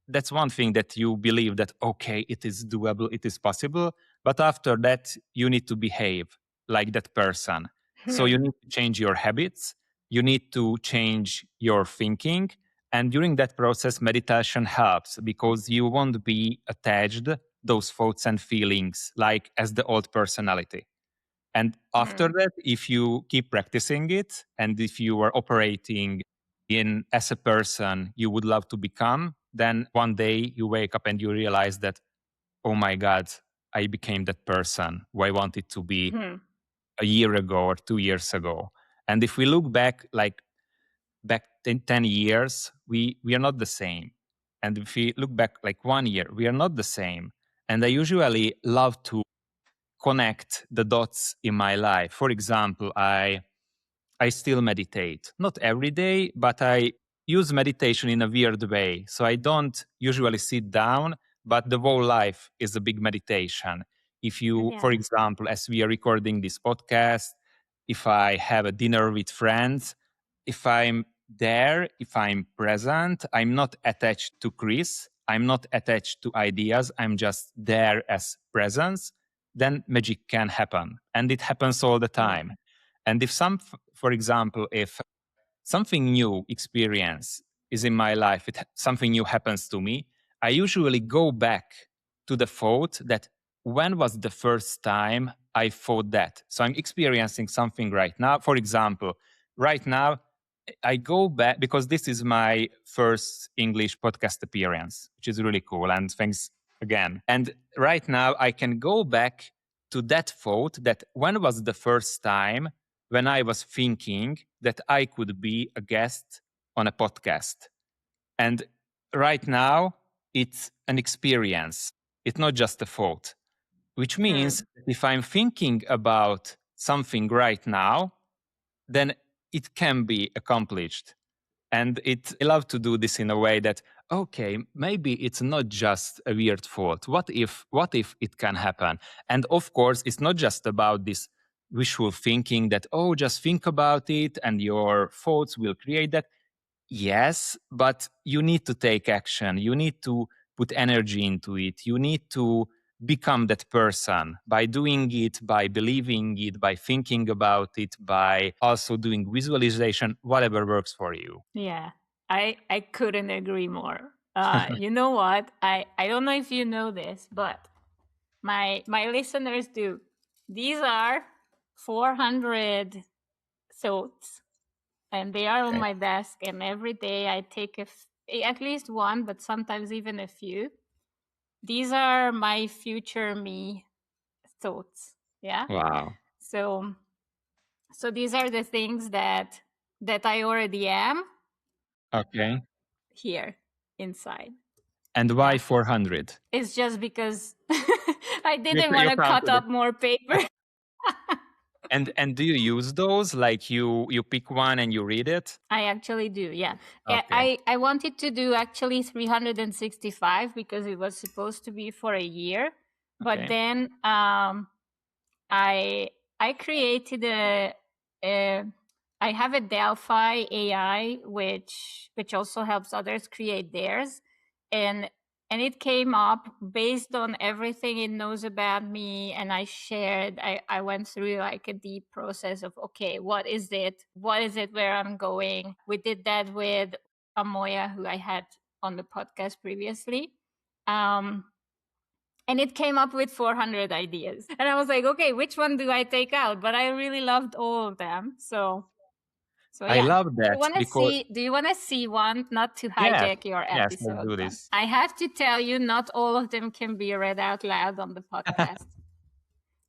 [SPEAKER 2] that's one thing that you believe that okay, it is doable, it is possible, but after that you need to behave like that person. So you
[SPEAKER 1] Hmm.
[SPEAKER 2] need to change your habits, you need to change your thinking, and during that process meditation helps because you won't be attached those thoughts and feelings like as the old personality. And after
[SPEAKER 1] Hmm.
[SPEAKER 2] that, if you keep practicing it and if you are operating in as a person you would love to become, then one day you wake up and you realize that, oh my God, I became that person who I wanted to be
[SPEAKER 1] Hmm.
[SPEAKER 2] a year ago or 2 years ago. And if we look back, like back 10 years, we are not the same. And if we look back like 1 year, we are not the same. And I usually love to connect the dots in my life. For example, I still meditate. Not every day, but I use meditation in a weird way. So I don't usually sit down, but the whole life is a big meditation. If you, for
[SPEAKER 1] Yeah.
[SPEAKER 2] example, as we are recording this podcast, if I have a dinner with friends, if I'm there, if I'm present, I'm not attached to Chris, I'm not attached to ideas, I'm just there as presence, then magic can happen. And it happens all the
[SPEAKER 1] Yeah.
[SPEAKER 2] time. And if for example, if something new experience is in my life, something new happens to me, I usually go back to the thought that when was the first time I thought that? So I'm experiencing something right now. For example, right now, I go back because this is my first English podcast appearance, which is really cool. And thanks again. And right now, I can go back to that thought that when was the first time when I was thinking that I could be a guest on a podcast. And right now, it's an experience. It's not just a thought, which means
[SPEAKER 1] Hmm.
[SPEAKER 2] if I'm thinking about something right now, then it can be accomplished. And I love to do this in a way that, okay, maybe it's not just a weird thought. What if it can happen? And of course, it's not just about this wishful thinking that, oh, just think about it and your thoughts will create that. Yes, but you need to take action. You need to put energy into it. You need to become that person by doing it, by believing it, by thinking about it, by also doing visualization, whatever works for you.
[SPEAKER 1] Yeah. I couldn't agree more. You know what? I don't know if you know this, but my listeners do. These are 400 thoughts, and they are on
[SPEAKER 2] Okay.
[SPEAKER 1] my desk. And every day I take at least one, but sometimes even a few. These are my future me thoughts. Yeah.
[SPEAKER 2] Wow.
[SPEAKER 1] So these are the things that I already am
[SPEAKER 2] Okay.
[SPEAKER 1] here inside.
[SPEAKER 2] And why
[SPEAKER 1] Yeah.
[SPEAKER 2] 400?
[SPEAKER 1] It's just because I
[SPEAKER 2] You,
[SPEAKER 1] didn't want
[SPEAKER 2] you
[SPEAKER 1] to cut
[SPEAKER 2] counted it.
[SPEAKER 1] up more paper.
[SPEAKER 2] And do you use those? Like you pick one and you read it?
[SPEAKER 1] I actually do, yeah.
[SPEAKER 2] Okay.
[SPEAKER 1] I wanted to do actually 365 because it was supposed to be for a year, but
[SPEAKER 2] Okay.
[SPEAKER 1] then I I created a I have a Delphi AI which also helps others create theirs, and it came up based on everything it knows about me, and I went through like a deep process of, okay, what is it where I'm going. We did that with Amoya, who I had on the podcast previously. um and it came up with 400 ideas, and I was like, okay, which one do I take out? But I really loved all of them. So So
[SPEAKER 2] I
[SPEAKER 1] yeah.
[SPEAKER 2] love that because
[SPEAKER 1] Do you want to see one? Not to
[SPEAKER 2] yes,
[SPEAKER 1] hijack your
[SPEAKER 2] yes, let's
[SPEAKER 1] episode,
[SPEAKER 2] do
[SPEAKER 1] but
[SPEAKER 2] this.
[SPEAKER 1] I have to tell you, not all of them can be read out loud on the podcast.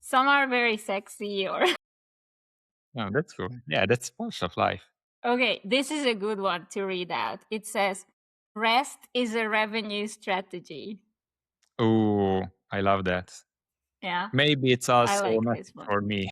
[SPEAKER 1] Some are very sexy or
[SPEAKER 2] Oh, that's cool. Yeah, that's part of life.
[SPEAKER 1] okay, this is a good one to read out. It says, rest is a revenue strategy.
[SPEAKER 2] Oh, I love that.
[SPEAKER 1] Yeah,
[SPEAKER 2] Maybe it's
[SPEAKER 1] I
[SPEAKER 2] also
[SPEAKER 1] like
[SPEAKER 2] not
[SPEAKER 1] this one.
[SPEAKER 2] for me.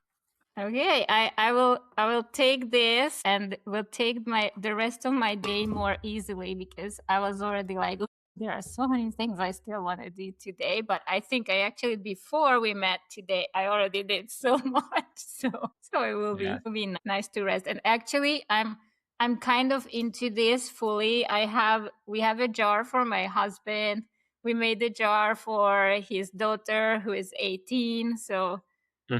[SPEAKER 1] Okay, I will take this and will take the rest of my day more easily because I was already like, "Ooh, there are so many things I still want to do today." But I think I actually before we met today, I already did so much. So it
[SPEAKER 2] Yeah.
[SPEAKER 1] will be nice to rest. And actually, I'm kind of into this fully. We have a jar for my husband. We made a jar for his daughter who is 18. So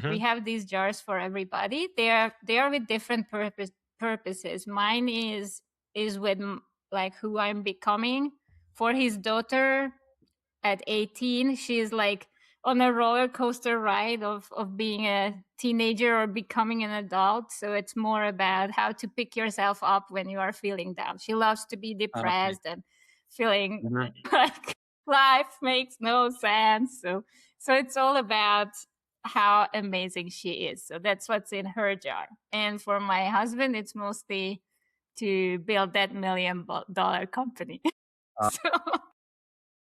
[SPEAKER 1] we
[SPEAKER 2] Hmm.
[SPEAKER 1] have these jars for everybody. They are with different purposes. Mine is with like who I'm becoming. For his daughter at 18, she's like on a roller coaster ride of being a teenager or becoming an adult. So it's more about how to pick yourself up when you are feeling down. She loves to be
[SPEAKER 2] Okay.
[SPEAKER 1] depressed and feeling
[SPEAKER 2] Hmm.
[SPEAKER 1] like life makes no sense. So it's all about how amazing she is. So that's what's in her jar. And for my husband, it's mostly to build that $1 million company.
[SPEAKER 2] Uh,
[SPEAKER 1] So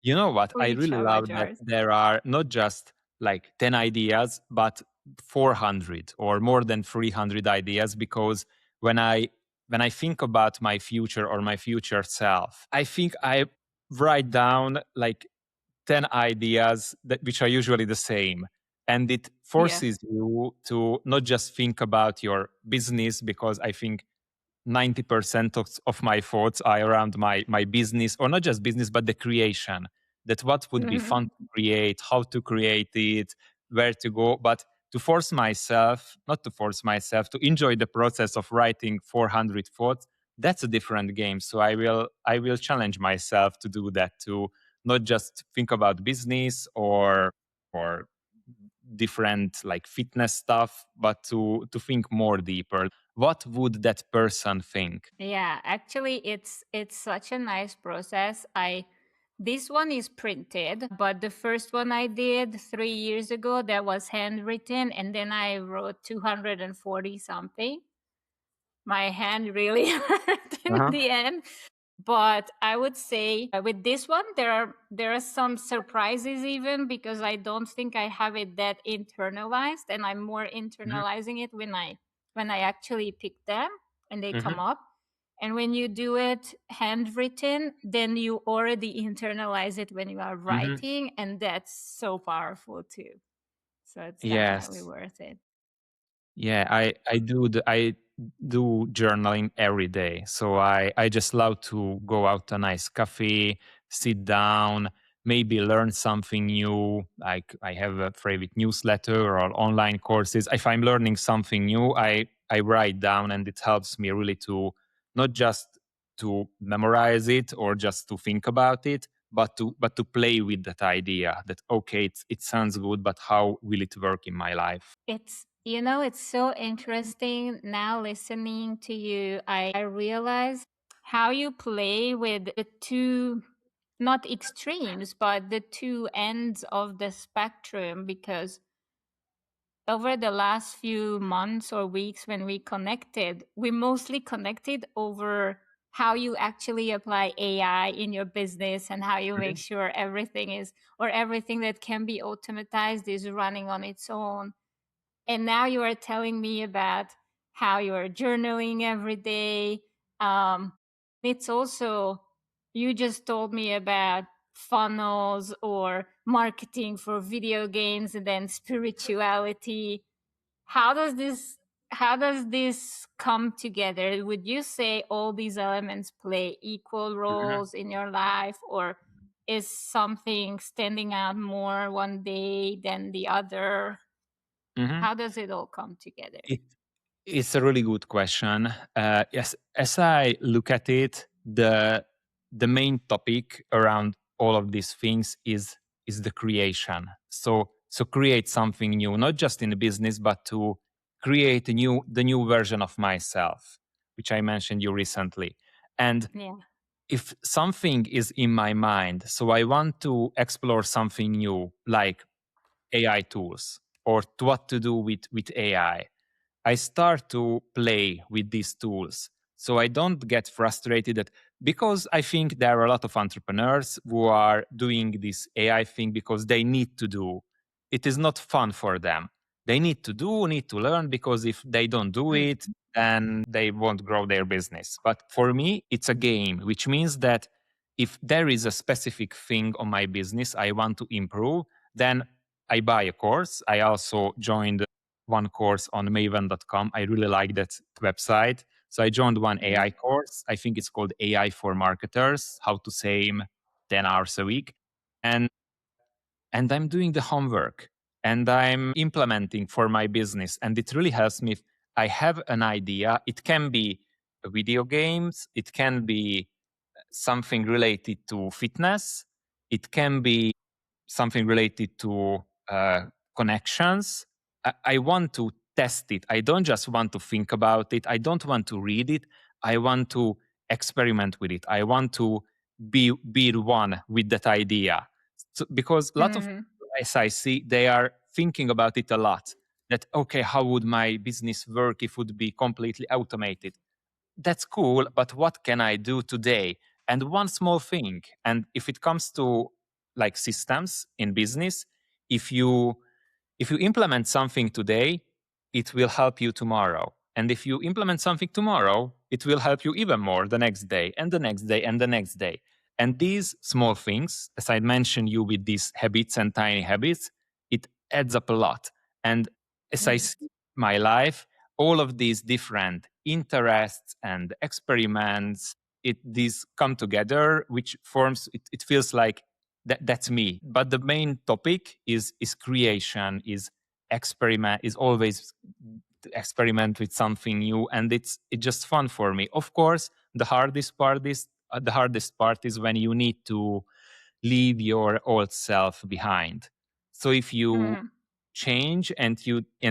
[SPEAKER 2] you know what?
[SPEAKER 1] we
[SPEAKER 2] I
[SPEAKER 1] each
[SPEAKER 2] really
[SPEAKER 1] have our
[SPEAKER 2] love that
[SPEAKER 1] jars.
[SPEAKER 2] there are not just like 10 ideas, but 400 or more than 300 ideas because when I when I think about my future or my future self, I think I write down like 10 ideas that which are usually the same, and it
[SPEAKER 1] Yeah.
[SPEAKER 2] forces you to not just think about your business because I think 90% of my thoughts are around my business, or not just business but the creation, that what would be fun to create, how to create it, where to go, but to force myself, not to force myself, to enjoy the process of writing 400 thoughts. That's a different game. So I will challenge myself to do that, to not just think about business or different like fitness stuff, but to think more deeper. What would that person think?
[SPEAKER 1] Yeah, actually it's such a nice process. I This one is printed, but the first one I did 3 years ago that was handwritten and then I wrote 240 something. My hand really hurt in
[SPEAKER 2] Uh-huh.
[SPEAKER 1] the end. But I would say with this one there are some surprises even because I don't think I have it that internalized, and I'm more
[SPEAKER 2] Mhm,
[SPEAKER 1] internalizing it when I actually pick them and they come
[SPEAKER 2] mhm,
[SPEAKER 1] up. And when you do it handwritten, then you already internalize it when you are
[SPEAKER 2] mhm.
[SPEAKER 1] writing, and that's so powerful too. So it's definitely
[SPEAKER 2] Yes.
[SPEAKER 1] worth it.
[SPEAKER 2] Yeah, I do journaling every day. So I just love to go out to a nice cafe, sit down, maybe learn something new. Like I have a favorite newsletter or online courses. If I'm learning something new, I write down, and it helps me really to not just to memorize it or just to think about it, but to play with that idea that okay, it sounds good, but how will it work in my life?
[SPEAKER 1] It's so interesting now listening to you. I realize how you play with the two, not extremes, but the two ends of the spectrum. Because over the last few months or weeks when we connected, we mostly connected over how you actually apply AI in your business and how you make
[SPEAKER 2] Mhm,
[SPEAKER 1] sure everything is, or everything that can be automatized is running on its own. And now you are telling me about how you are journaling every day. Um, it's also, you just told me about funnels or marketing for video games and then spirituality. How does this how does this come together? Would you say all these elements play equal
[SPEAKER 2] mhm,
[SPEAKER 1] roles in your life, or is something standing out more one day than the other?
[SPEAKER 2] mhm.
[SPEAKER 1] How does it all come together?
[SPEAKER 2] It it's a really good question. Yes, as I look at it, the main topic around all of these things is the creation. So create something new, not just in the business, but to create the new version of myself, which I mentioned you recently. And
[SPEAKER 1] Yeah.
[SPEAKER 2] if something is in my mind, so I want to explore something new, like AI tools or what to do with AI, I start to play with these tools. So I don't get frustrated because I think there are a lot of entrepreneurs who are doing this AI thing because they need to do. It is not fun for them. They need to learn, because if they don't do
[SPEAKER 1] Mm.
[SPEAKER 2] it, then they won't grow their business. But for me, it's a game, which means that if there is a specific thing on my business I want to improve, then I buy a course. I also joined one course on maven.com. I really like that website. So I joined one
[SPEAKER 1] Mm.
[SPEAKER 2] AI course. I think it's called AI for Marketers, how to save 10 hours a week. And I'm doing the homework and I'm implementing for my business. And it really helps me. If I have an idea. It can be video games, it can be something related to fitness, it can be something related to connections. I want to test it. I don't just want to think about it. I don't want to read it. I want to experiment with it. I want to be one with that idea. So, because a lot of
[SPEAKER 1] Mm.
[SPEAKER 2] people, as I see, they are thinking about it a lot. That, okay, how would my business work if it would be completely automated? That's cool, but what can I do today? And one small thing. And if it comes to like systems in business, if you implement something today, it will help you tomorrow. And if you implement something tomorrow, it will help you even more the next day and the next day and the next day. And these small things, as I mentioned you with these habits and tiny habits, it adds up a lot. And as I
[SPEAKER 1] Mm.
[SPEAKER 2] see my life, all of these different interests and experiments, these come together, which forms, it feels like that's me. But the main topic is creation, is experiment, is always experiment with something new, and it's just fun for me. Of course, the hardest part is when you need to leave your old self behind. So if you
[SPEAKER 1] Mm.
[SPEAKER 2] change and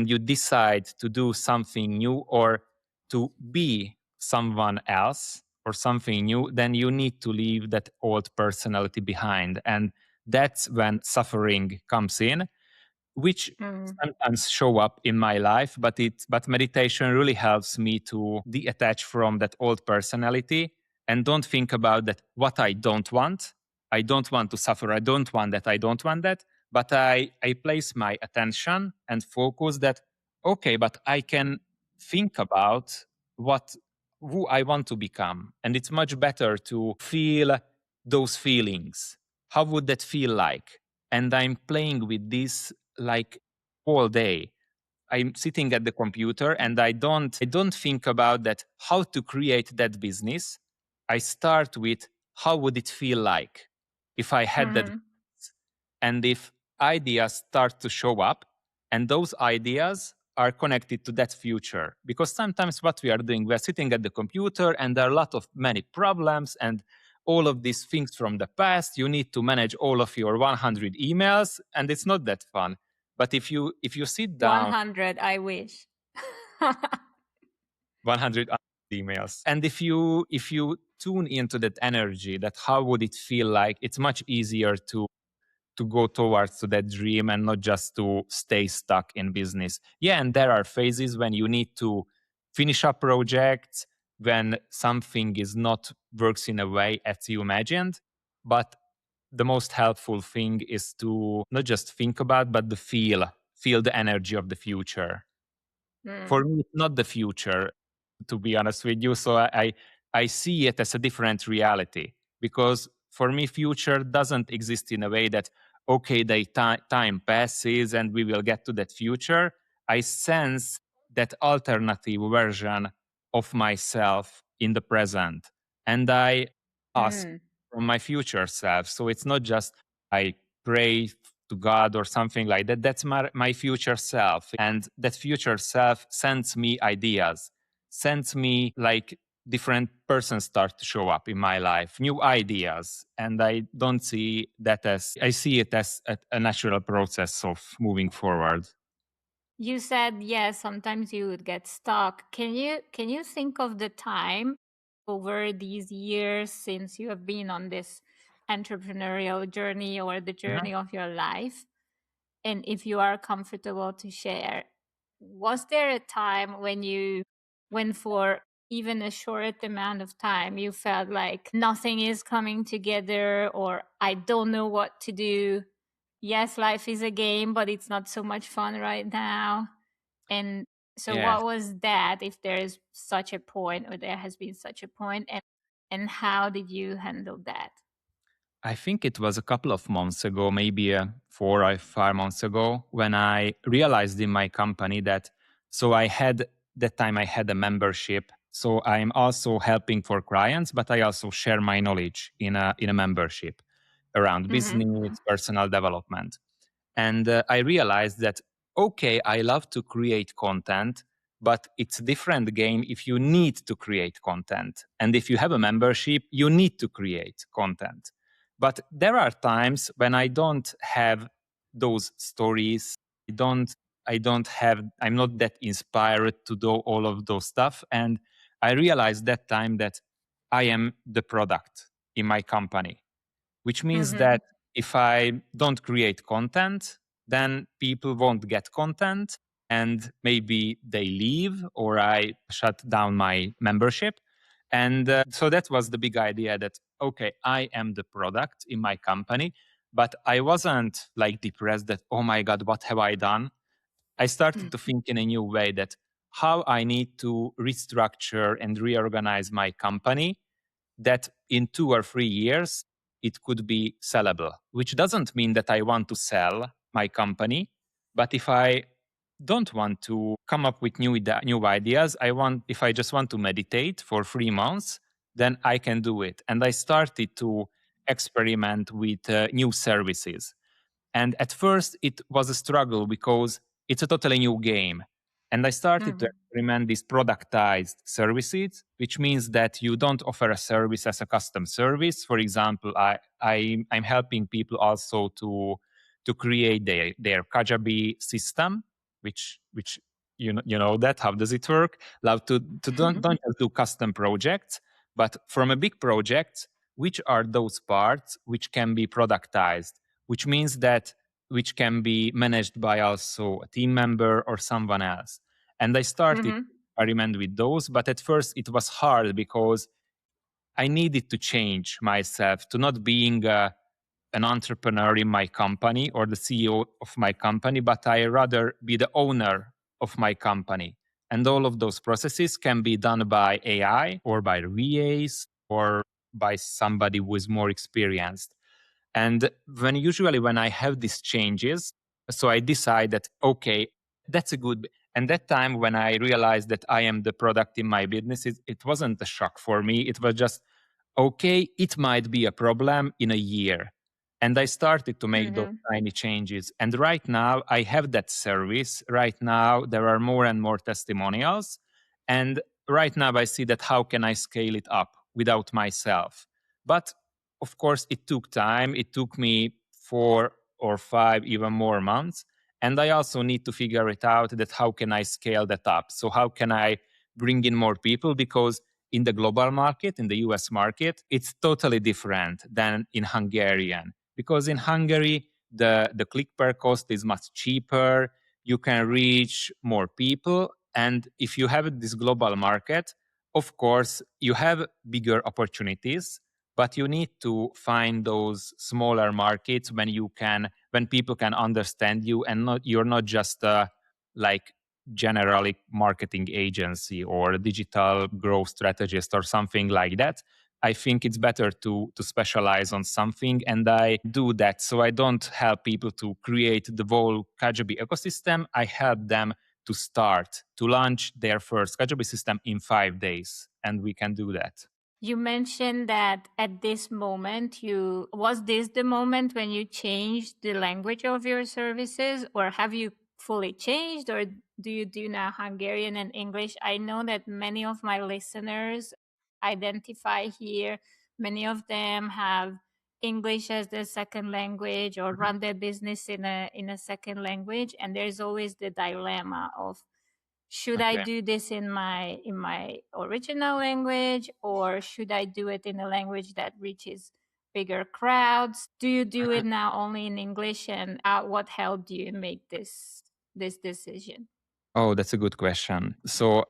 [SPEAKER 2] you decide to do something new or to be someone else or something new, then you need to leave that old personality behind. And that's when suffering comes in, which
[SPEAKER 1] Mm.
[SPEAKER 2] sometimes show up in my life. But meditation really helps me to detach from that old personality and don't think about that what I don't want. I don't want to suffer. I don't want that. I don't want that. But I place my attention and focus that, okay, but I can think about what who I want to become. And it's much better to feel those feelings. How would that feel like? And I'm playing with this like all day. I'm sitting at the computer and I don't think about that how to create that business. I start with how would it feel like if I had that
[SPEAKER 1] Mm.
[SPEAKER 2] business? And if ideas start to show up and those ideas are connected to that future, because sometimes what we are doing, we're sitting at the computer and there are a lot of many problems and all of these things from the past. You need to manage all of your 100 emails and it's not that fun. But if you sit down
[SPEAKER 1] 100, I wish.
[SPEAKER 2] 100 emails, and if you tune into that energy, that how would it feel like, it's much easier to go towards to that dream and not just to stay stuck in business. Yeah, and there are phases when you need to finish up projects, when something is not works in a way as you imagined. But the most helpful thing is to not just think about, but to feel the energy of the future. For
[SPEAKER 1] Mm.
[SPEAKER 2] me, it's not the future, to be honest with you. So I see it as a different reality, because for me, future doesn't exist in a way that, okay, time passes and we will get to that future. I sense that alternative version of myself in the present, and I ask
[SPEAKER 1] Mm.
[SPEAKER 2] from my future self. So it's not just I pray to God or something like that. That's my future self. And that future self sends me ideas, sends me like different persons start to show up in my life, new ideas. And I don't see that as, I see it as a natural process of moving forward.
[SPEAKER 1] You said yes, sometimes you would get stuck. Can you think of the time over these years since you have been on this entrepreneurial journey or the
[SPEAKER 2] Mhm.
[SPEAKER 1] journey of your life? And if you are comfortable to share, was there a time when for even a short amount of time, you felt like nothing is coming together or I don't know what to do? Yes, life is a game, but it's not so much fun right now. And so
[SPEAKER 2] Yeah.
[SPEAKER 1] what was that, if there is such a point or there has been such a point, and how did you handle that?
[SPEAKER 2] I think it was a couple of months ago, maybe 4 or 5 months ago, when I realized in my company that so I had that time I had a membership. So I'm also helping for clients, but I also share my knowledge in a membership around
[SPEAKER 1] Mm-hmm.
[SPEAKER 2] business, personal development. And I realized that okay, I love to create content, but it's a different game if you need to create content, and if you have a membership you need to create content. But there are times when I don't have those stories. I don't i don't have i'm not that inspired to do all of those stuff, and I realized that time that I am the product in my company, which means
[SPEAKER 1] Mm-hmm.
[SPEAKER 2] that if I don't create content, then people won't get content and maybe they leave or I shut down my membership. And so that was the big idea that, okay, I am the product in my company, but I wasn't like depressed that, oh my God, what have I done? I started to think in a new way that how I need to restructure and reorganize my company that in 2 or 3 years it could be sellable, which doesn't mean that I want to sell my company. But if I don't want to come up with new ideas, if I just want to meditate for 3 months, then I can do it. And I started to experiment with new services. And at first, it was a struggle because it's a totally new game. And I started to
[SPEAKER 1] Mm-hmm.
[SPEAKER 2] experiment these productized services, which means that you don't offer a service as a custom service. For example, I'm helping people also to create their Kajabi system, which you know that how does it work? Love to don't just do custom projects, but from a big project, which are those parts which can be productized, which means that which can be managed by also a team member or someone else. And I started
[SPEAKER 1] Mm-hmm.
[SPEAKER 2] to experiment with those, but at first it was hard because I needed to change myself to not being an entrepreneur in my company or the CEO of my company, but I rather be the owner of my company. And all of those processes can be done by AI or by VAs or by somebody who is more experienced. And when I have these changes, so I decide that, okay, that's a good. And that time when I realized that I am the product in my business, it wasn't a shock for me. It was just, okay, it might be a problem in a year. And I started to make those
[SPEAKER 1] Mm-hmm.
[SPEAKER 2] tiny changes. And right now I have that service. Right now there are more and more testimonials. And right now I see that how can I scale it up without myself? But of course, it took time. It took me 4 or 5, even more months. And I also need to figure it out that how can I scale that up? So how can I bring in more people? Because in the global market, in the US market, it's totally different than in Hungarian. Because in Hungary, the click per cost is much cheaper. You can reach more people. And if you have this global market, of course, you have bigger opportunities, but you need to find those smaller markets when people can understand you and you're not just like generally marketing agency or a digital growth strategist or something like that. I think it's better to specialize on something, and I do that. So I don't help people to create the whole Kajabi ecosystem. I help them to launch their first Kajabi system in 5 days, and we can do that.
[SPEAKER 1] You mentioned that at this moment, you was this the moment when you changed the language of your services, or have you fully changed, or do you do now Hungarian and English? I know that many of my listeners identify here. Many of them have English as their second language or run their business in a second language, and there's always the dilemma of, should I
[SPEAKER 2] Okay.
[SPEAKER 1] do this in my original language, or should I do it in a language that reaches bigger crowds? Do you do it now only in English, and what helped you make this decision?
[SPEAKER 2] Oh, that's a good question. So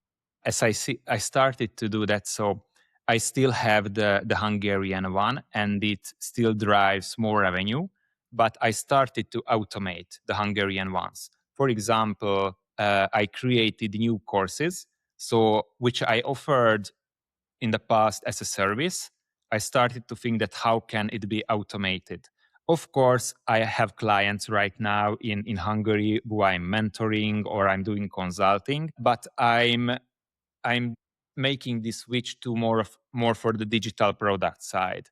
[SPEAKER 2] as I started to do that. So I still have the Hungarian one, and it still drives more revenue. But I started to automate the Hungarian ones. For example, I created new courses, so which I offered in the past as a service. I started to think that how can it be automated. Of course, I have clients right now in Hungary who I'm mentoring or I'm doing consulting, but I'm making this switch to more for the digital product side.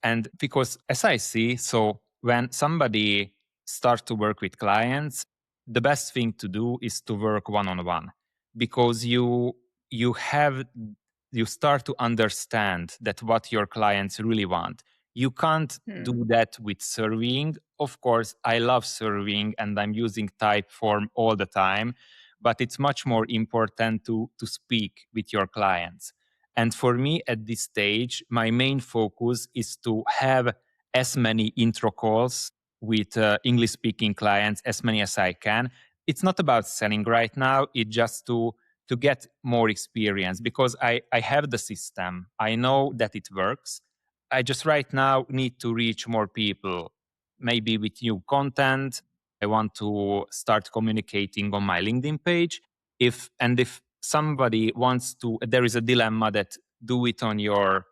[SPEAKER 2] And because as I see, so when somebody starts to work with clients, the best thing to do is to work one on one, because you have you start to understand that what your clients really want. You can't do that with surveying. Of course, I love surveying and I'm using type form all the time, but it's much more important to speak with your clients. And for me at this stage, my main focus is to have as many intro calls with English speaking clients, as many as I can. It's not about selling right now, it's just to get more experience, because I have the system. I know that it works. I just right now need to reach more people, maybe with new content. I want to start communicating on my LinkedIn page. If somebody wants to, there is a dilemma that do it on your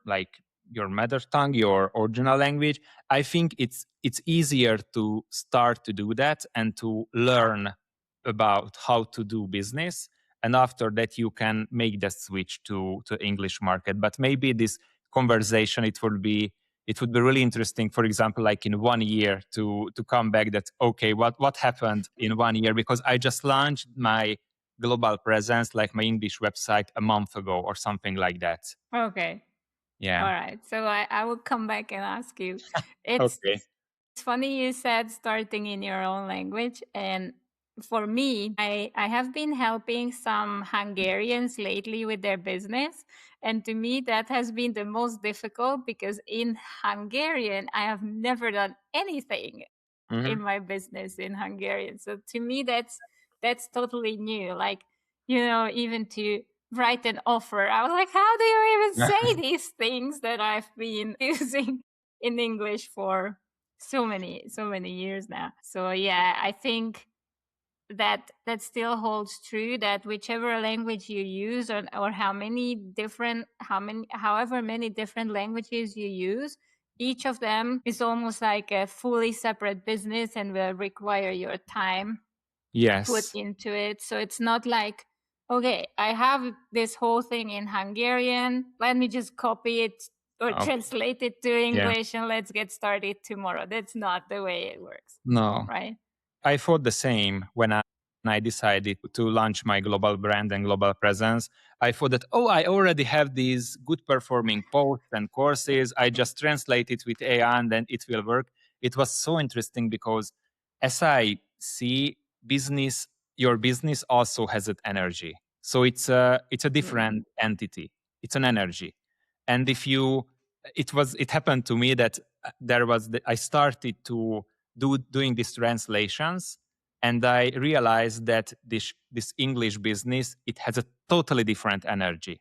[SPEAKER 2] your mother tongue, your original language. I think it's easier to start to do that and to learn about how to do business, and after that you can make the switch to English market. But maybe this conversation, it would be really interesting, for example, like in 1 year to come back that, okay, what happened in 1 year, because I just launched my global presence, like my English website, a month ago or something like that.
[SPEAKER 1] Okay. All
[SPEAKER 2] Yeah.
[SPEAKER 1] right. So I will come back and ask you. It's
[SPEAKER 2] Okay.
[SPEAKER 1] funny you said starting in your own language. And for me, I have been helping some Hungarians lately with their business. And to me, that has been the most difficult, because in Hungarian, I have never done anything in
[SPEAKER 2] Hmm.
[SPEAKER 1] my business in Hungarian. So to me, that's totally new. Like, even to write an offer, I was like, how do you even say these things that I've been using in English for so many years now? So yeah, I think that still holds true, that whichever language you use, or however many different languages you use, each of them is almost like a fully separate business and will require your time put
[SPEAKER 2] Yes.
[SPEAKER 1] into it. So it's not like, okay, I have this whole thing in Hungarian, let me just copy it or
[SPEAKER 2] Okay.
[SPEAKER 1] translate it to
[SPEAKER 2] Yeah.
[SPEAKER 1] English and let's get started tomorrow. That's not the way it works,
[SPEAKER 2] No.
[SPEAKER 1] right?
[SPEAKER 2] I thought the same when I decided to launch my global brand and global presence. I thought that, oh, I already have these good performing posts and courses. I just translate it with AI and then it will work. It was so interesting because as I see business, your business also has an energy. So it's a different entity. It's an energy. And if you it happened to me that I started to doing these translations, and I realized that this English business, it has a totally different energy,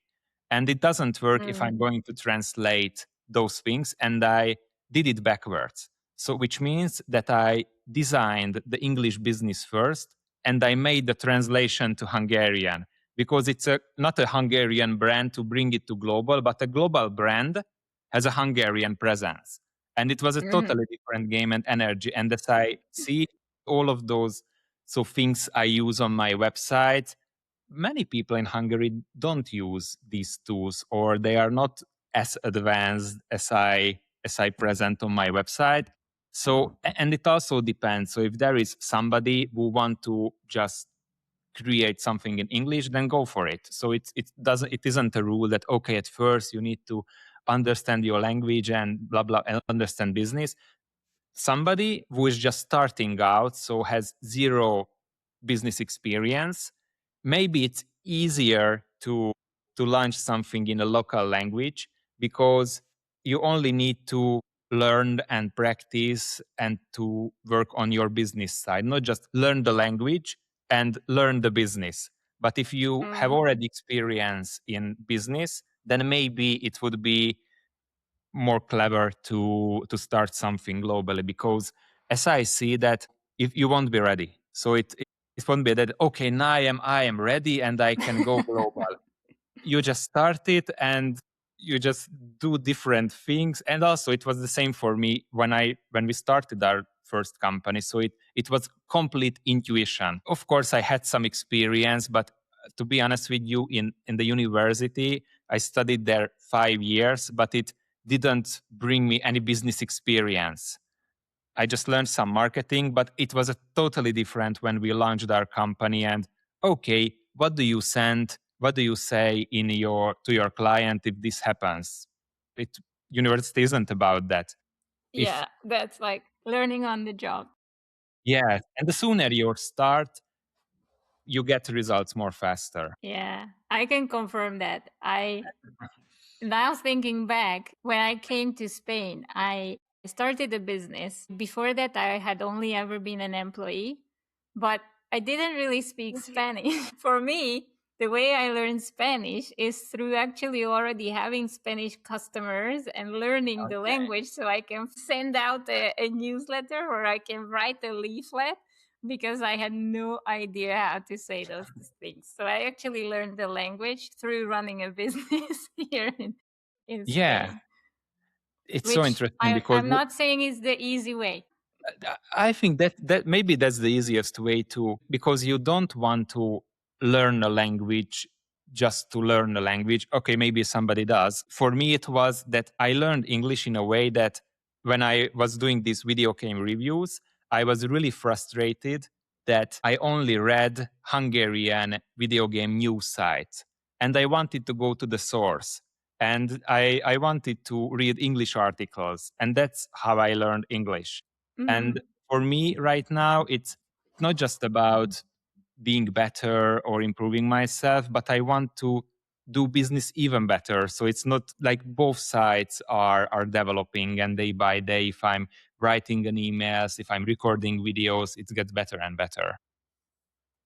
[SPEAKER 2] and it doesn't work if I'm going to translate those things, and I did it backwards. So which means that I designed the English business first, and I made the translation to Hungarian, because it's not a Hungarian brand to bring it to global, but a global brand has a Hungarian presence. And it was a
[SPEAKER 1] Mhm.
[SPEAKER 2] totally different game and energy. And as I see all of those things I use on my website, many people in Hungary don't use these tools, or they are not as advanced as I present on my website. So, and it also depends. So if there is somebody who want to just create something in English, then go for it. So it isn't a rule that, okay, at first you need to understand your language and blah blah and understand business. Somebody who is just starting out, so has zero business experience, maybe it's easier to launch something in a local language, because you only need to learn and practice and to work on your business side, not just learn the language and learn the business. But if you have already experience in business, then maybe it would be more clever to start something globally, because as I see that, if you won't be ready, so it won't be that okay, now I am ready and I can go global. You just start it and you just do different things. And also it was the same for me when we started our first company, so it was complete intuition. Of course I had some experience, but to be honest with you, in the university I studied there 5 years, but it didn't bring me any business experience. I just learned some marketing, but it was a totally different when we launched our company. And okay, what do you send? What do you say to your client if this happens? It University isn't about that. If
[SPEAKER 1] Yeah, that's like learning on the job.
[SPEAKER 2] Yeah, and the sooner you start, you get results more faster.
[SPEAKER 1] Yeah, I can confirm that. Now thinking back, when I came to Spain, I started a business. Before that, I had only ever been an employee, but I didn't really speak Spanish. For me, the way I learned Spanish is through actually already having Spanish customers and learning the language, so I can send out a newsletter or I can write a leaflet, because I had no idea how to say those things. So I actually learned the language through running a business here in
[SPEAKER 2] Yeah,
[SPEAKER 1] Spain,
[SPEAKER 2] it's so
[SPEAKER 1] which
[SPEAKER 2] interesting because
[SPEAKER 1] I'm not saying is the easy way.
[SPEAKER 2] I think that maybe that's the easiest way to, because you don't want to learn a language just to learn a language. Okay, maybe somebody does. For me, it was that I learned English in a way that when I was doing these video game reviews, I was really frustrated that I only read Hungarian video game news sites, and I wanted to go to the source. And I wanted to read English articles, and that's how I learned English.
[SPEAKER 1] Mm-hmm.
[SPEAKER 2] And for me right now, it's not just about being better or improving myself, but I want to do business even better. So it's not like both sides are developing, and day by day, if I'm writing an emails, if I'm recording videos, it gets better and better.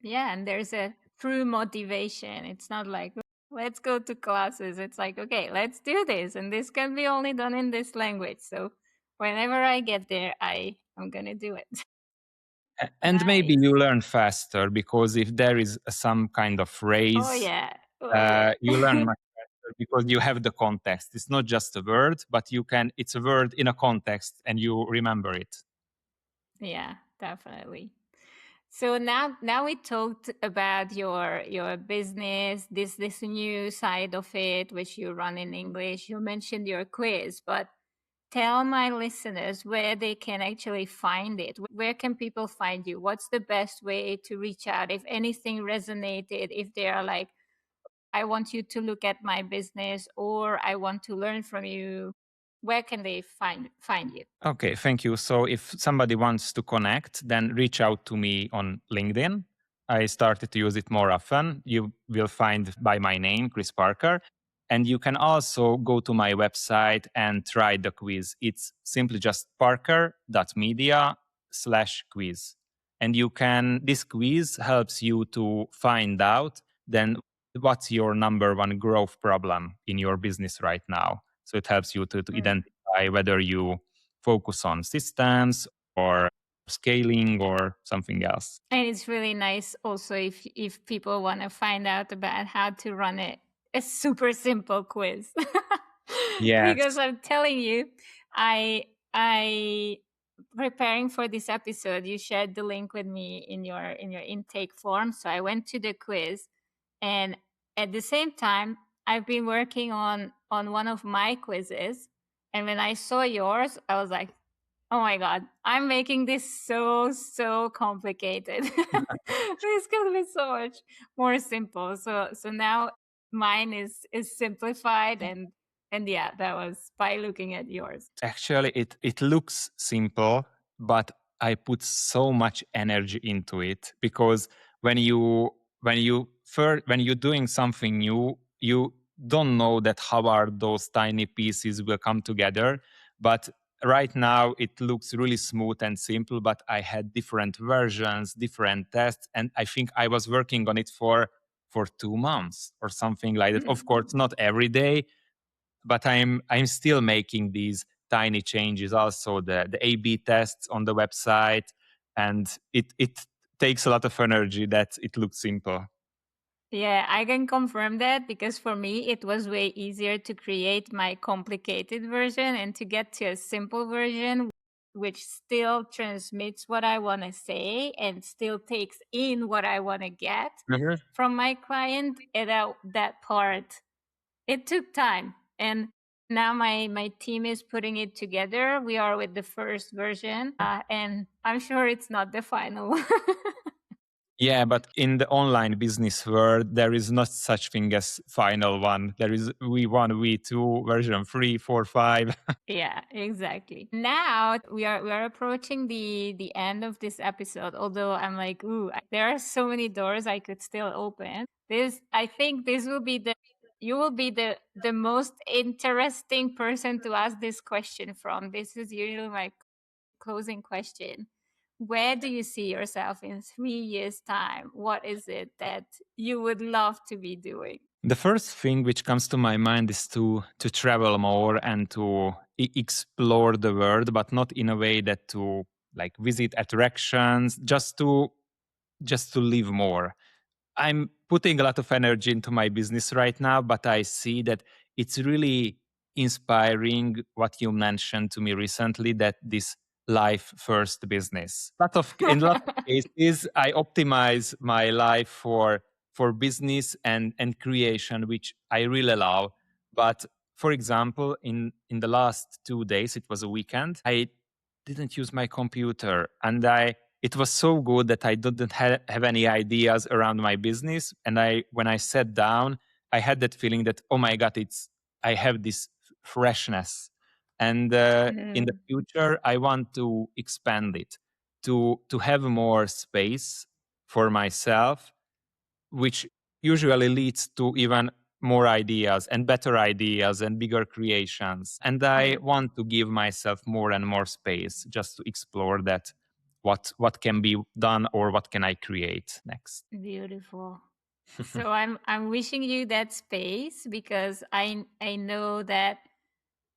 [SPEAKER 1] Yeah, and there's a true motivation. It's not like, let's go to classes. It's like, okay, let's do this. And this can be only done in this language. So whenever I get there, I'm going to do it.
[SPEAKER 2] And maybe
[SPEAKER 1] Nice.
[SPEAKER 2] you learn faster, because if there is some kind of
[SPEAKER 1] Oh,
[SPEAKER 2] phrase,
[SPEAKER 1] yeah. Oh, yeah.
[SPEAKER 2] you learn much faster because you have the context. It's not just a word, but it's a word in a context and you remember it.
[SPEAKER 1] Yeah, definitely. So now we talked about your business, this new side of it, which you run in English. You mentioned your quiz, but tell my listeners where they can actually find it. Where can people find you? What's the best way to reach out if anything resonated? If they are like, I want you to look at my business, or I want to learn from you, where can they find you?
[SPEAKER 2] Okay, thank you. So if somebody wants to connect, then reach out to me on LinkedIn. I started to use it more often. You will find by my name, Chris Parker. And you can also go to my website and try the quiz. It's simply just parker.media/quiz. And this quiz helps you to find out then what's your number one growth problem in your business right now. So it helps you to
[SPEAKER 1] Mm.
[SPEAKER 2] identify whether you focus on systems or scaling or something else.
[SPEAKER 1] And it's really nice also if people want to find out about how to run a super simple quiz. Because
[SPEAKER 2] Yes.
[SPEAKER 1] I'm telling you, I preparing for this episode, you shared the link with me in your intake form. So I went to the quiz, and at the same time I've been working on one of my quizzes, and when I saw yours, I was like, oh my God, I'm making this so complicated. This could be so much more simple. So now mine is simplified, And yeah, that was by looking at yours.
[SPEAKER 2] Actually, it looks simple, but I put so much energy into it because when you're doing something new, you don't know that how are those tiny pieces will come together. But right now it looks really smooth and simple, but I had different versions, different tests, and I think I was working on it for 2 months or something like that. Of course, not every day, but I'm still making these tiny changes. Also, the A/B tests on the website, and it takes a lot of energy that it looks simple.
[SPEAKER 1] Yeah, I can confirm that because for me, it was way easier to create my complicated version and to get to a simple version, which still transmits what I want to say and still takes in what I want to get
[SPEAKER 2] Mhm.
[SPEAKER 1] from my client. And that part, it took time. And now my team is putting it together. We are with the first version, and I'm sure it's not the final one.
[SPEAKER 2] Yeah, but in the online business world, there is not such thing as final one. There is V1, V2, version 3, 4, 5.
[SPEAKER 1] Yeah, exactly. Now we are approaching the end of this episode. Although I'm like, ooh, there are so many doors I could still open. This I think this will be the you will be the most interesting person to ask this question from. This is usually my closing question. Where do you see yourself in 3 years' time? What is it that you would love to be doing?
[SPEAKER 2] The first thing which comes to my mind is to travel more and to explore the world, but not in a way that to like visit attractions, just to live more. I'm putting a lot of energy into my business right now, but I see that it's really inspiring what you mentioned to me recently, that this life first business. In a lot of cases, I optimize my life for business and creation, which I really love. But for example, in the last 2 days, it was a weekend, I didn't use my computer, and I it was so good that I didn't have any ideas around my business. And when I sat down, I had that feeling that, oh my God, I have this freshness. And in the
[SPEAKER 1] Mm,
[SPEAKER 2] future, I want to expand it to have more space for myself, which usually leads to even more ideas and bigger creations. And I
[SPEAKER 1] mm.
[SPEAKER 2] want to give myself more and more space just to explore that, what can be done or what can I create next.
[SPEAKER 1] Beautiful. So I'm wishing you that space because I know that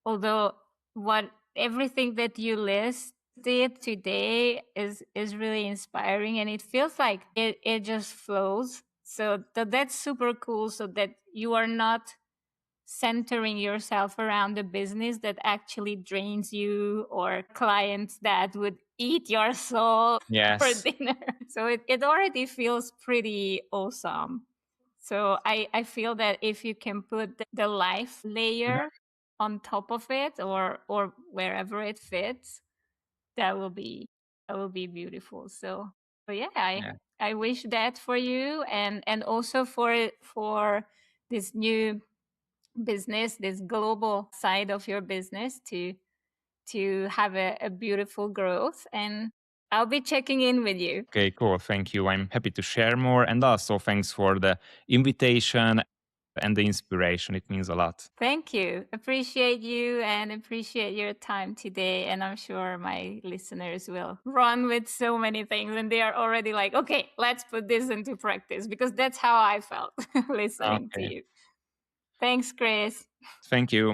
[SPEAKER 1] although what everything that you listed today is really inspiring and it feels like it just flows. So that's super cool so that you are not centering yourself around a business that actually drains you or clients that would eat your soul for
[SPEAKER 2] Yes.
[SPEAKER 1] dinner. So it already feels pretty awesome. So I feel that if you can put the life
[SPEAKER 2] Mhm.
[SPEAKER 1] layer on top of it or wherever it fits, that will be that will be beautiful. So yeah,
[SPEAKER 2] Yeah.
[SPEAKER 1] I wish that for you and also for this new business, this global side of your business to have a beautiful growth. And I'll be checking in with you.
[SPEAKER 2] Okay, cool. Thank you. I'm happy to share more. And also, thanks for the invitation and the inspiration. It means a lot.
[SPEAKER 1] Thank you. Appreciate you and appreciate your time today. And I'm sure my listeners will run with so many things and they are already like, okay, let's put this into practice because that's how I felt listening to
[SPEAKER 2] Okay.
[SPEAKER 1] you. Thanks, Chris.
[SPEAKER 2] Thank you.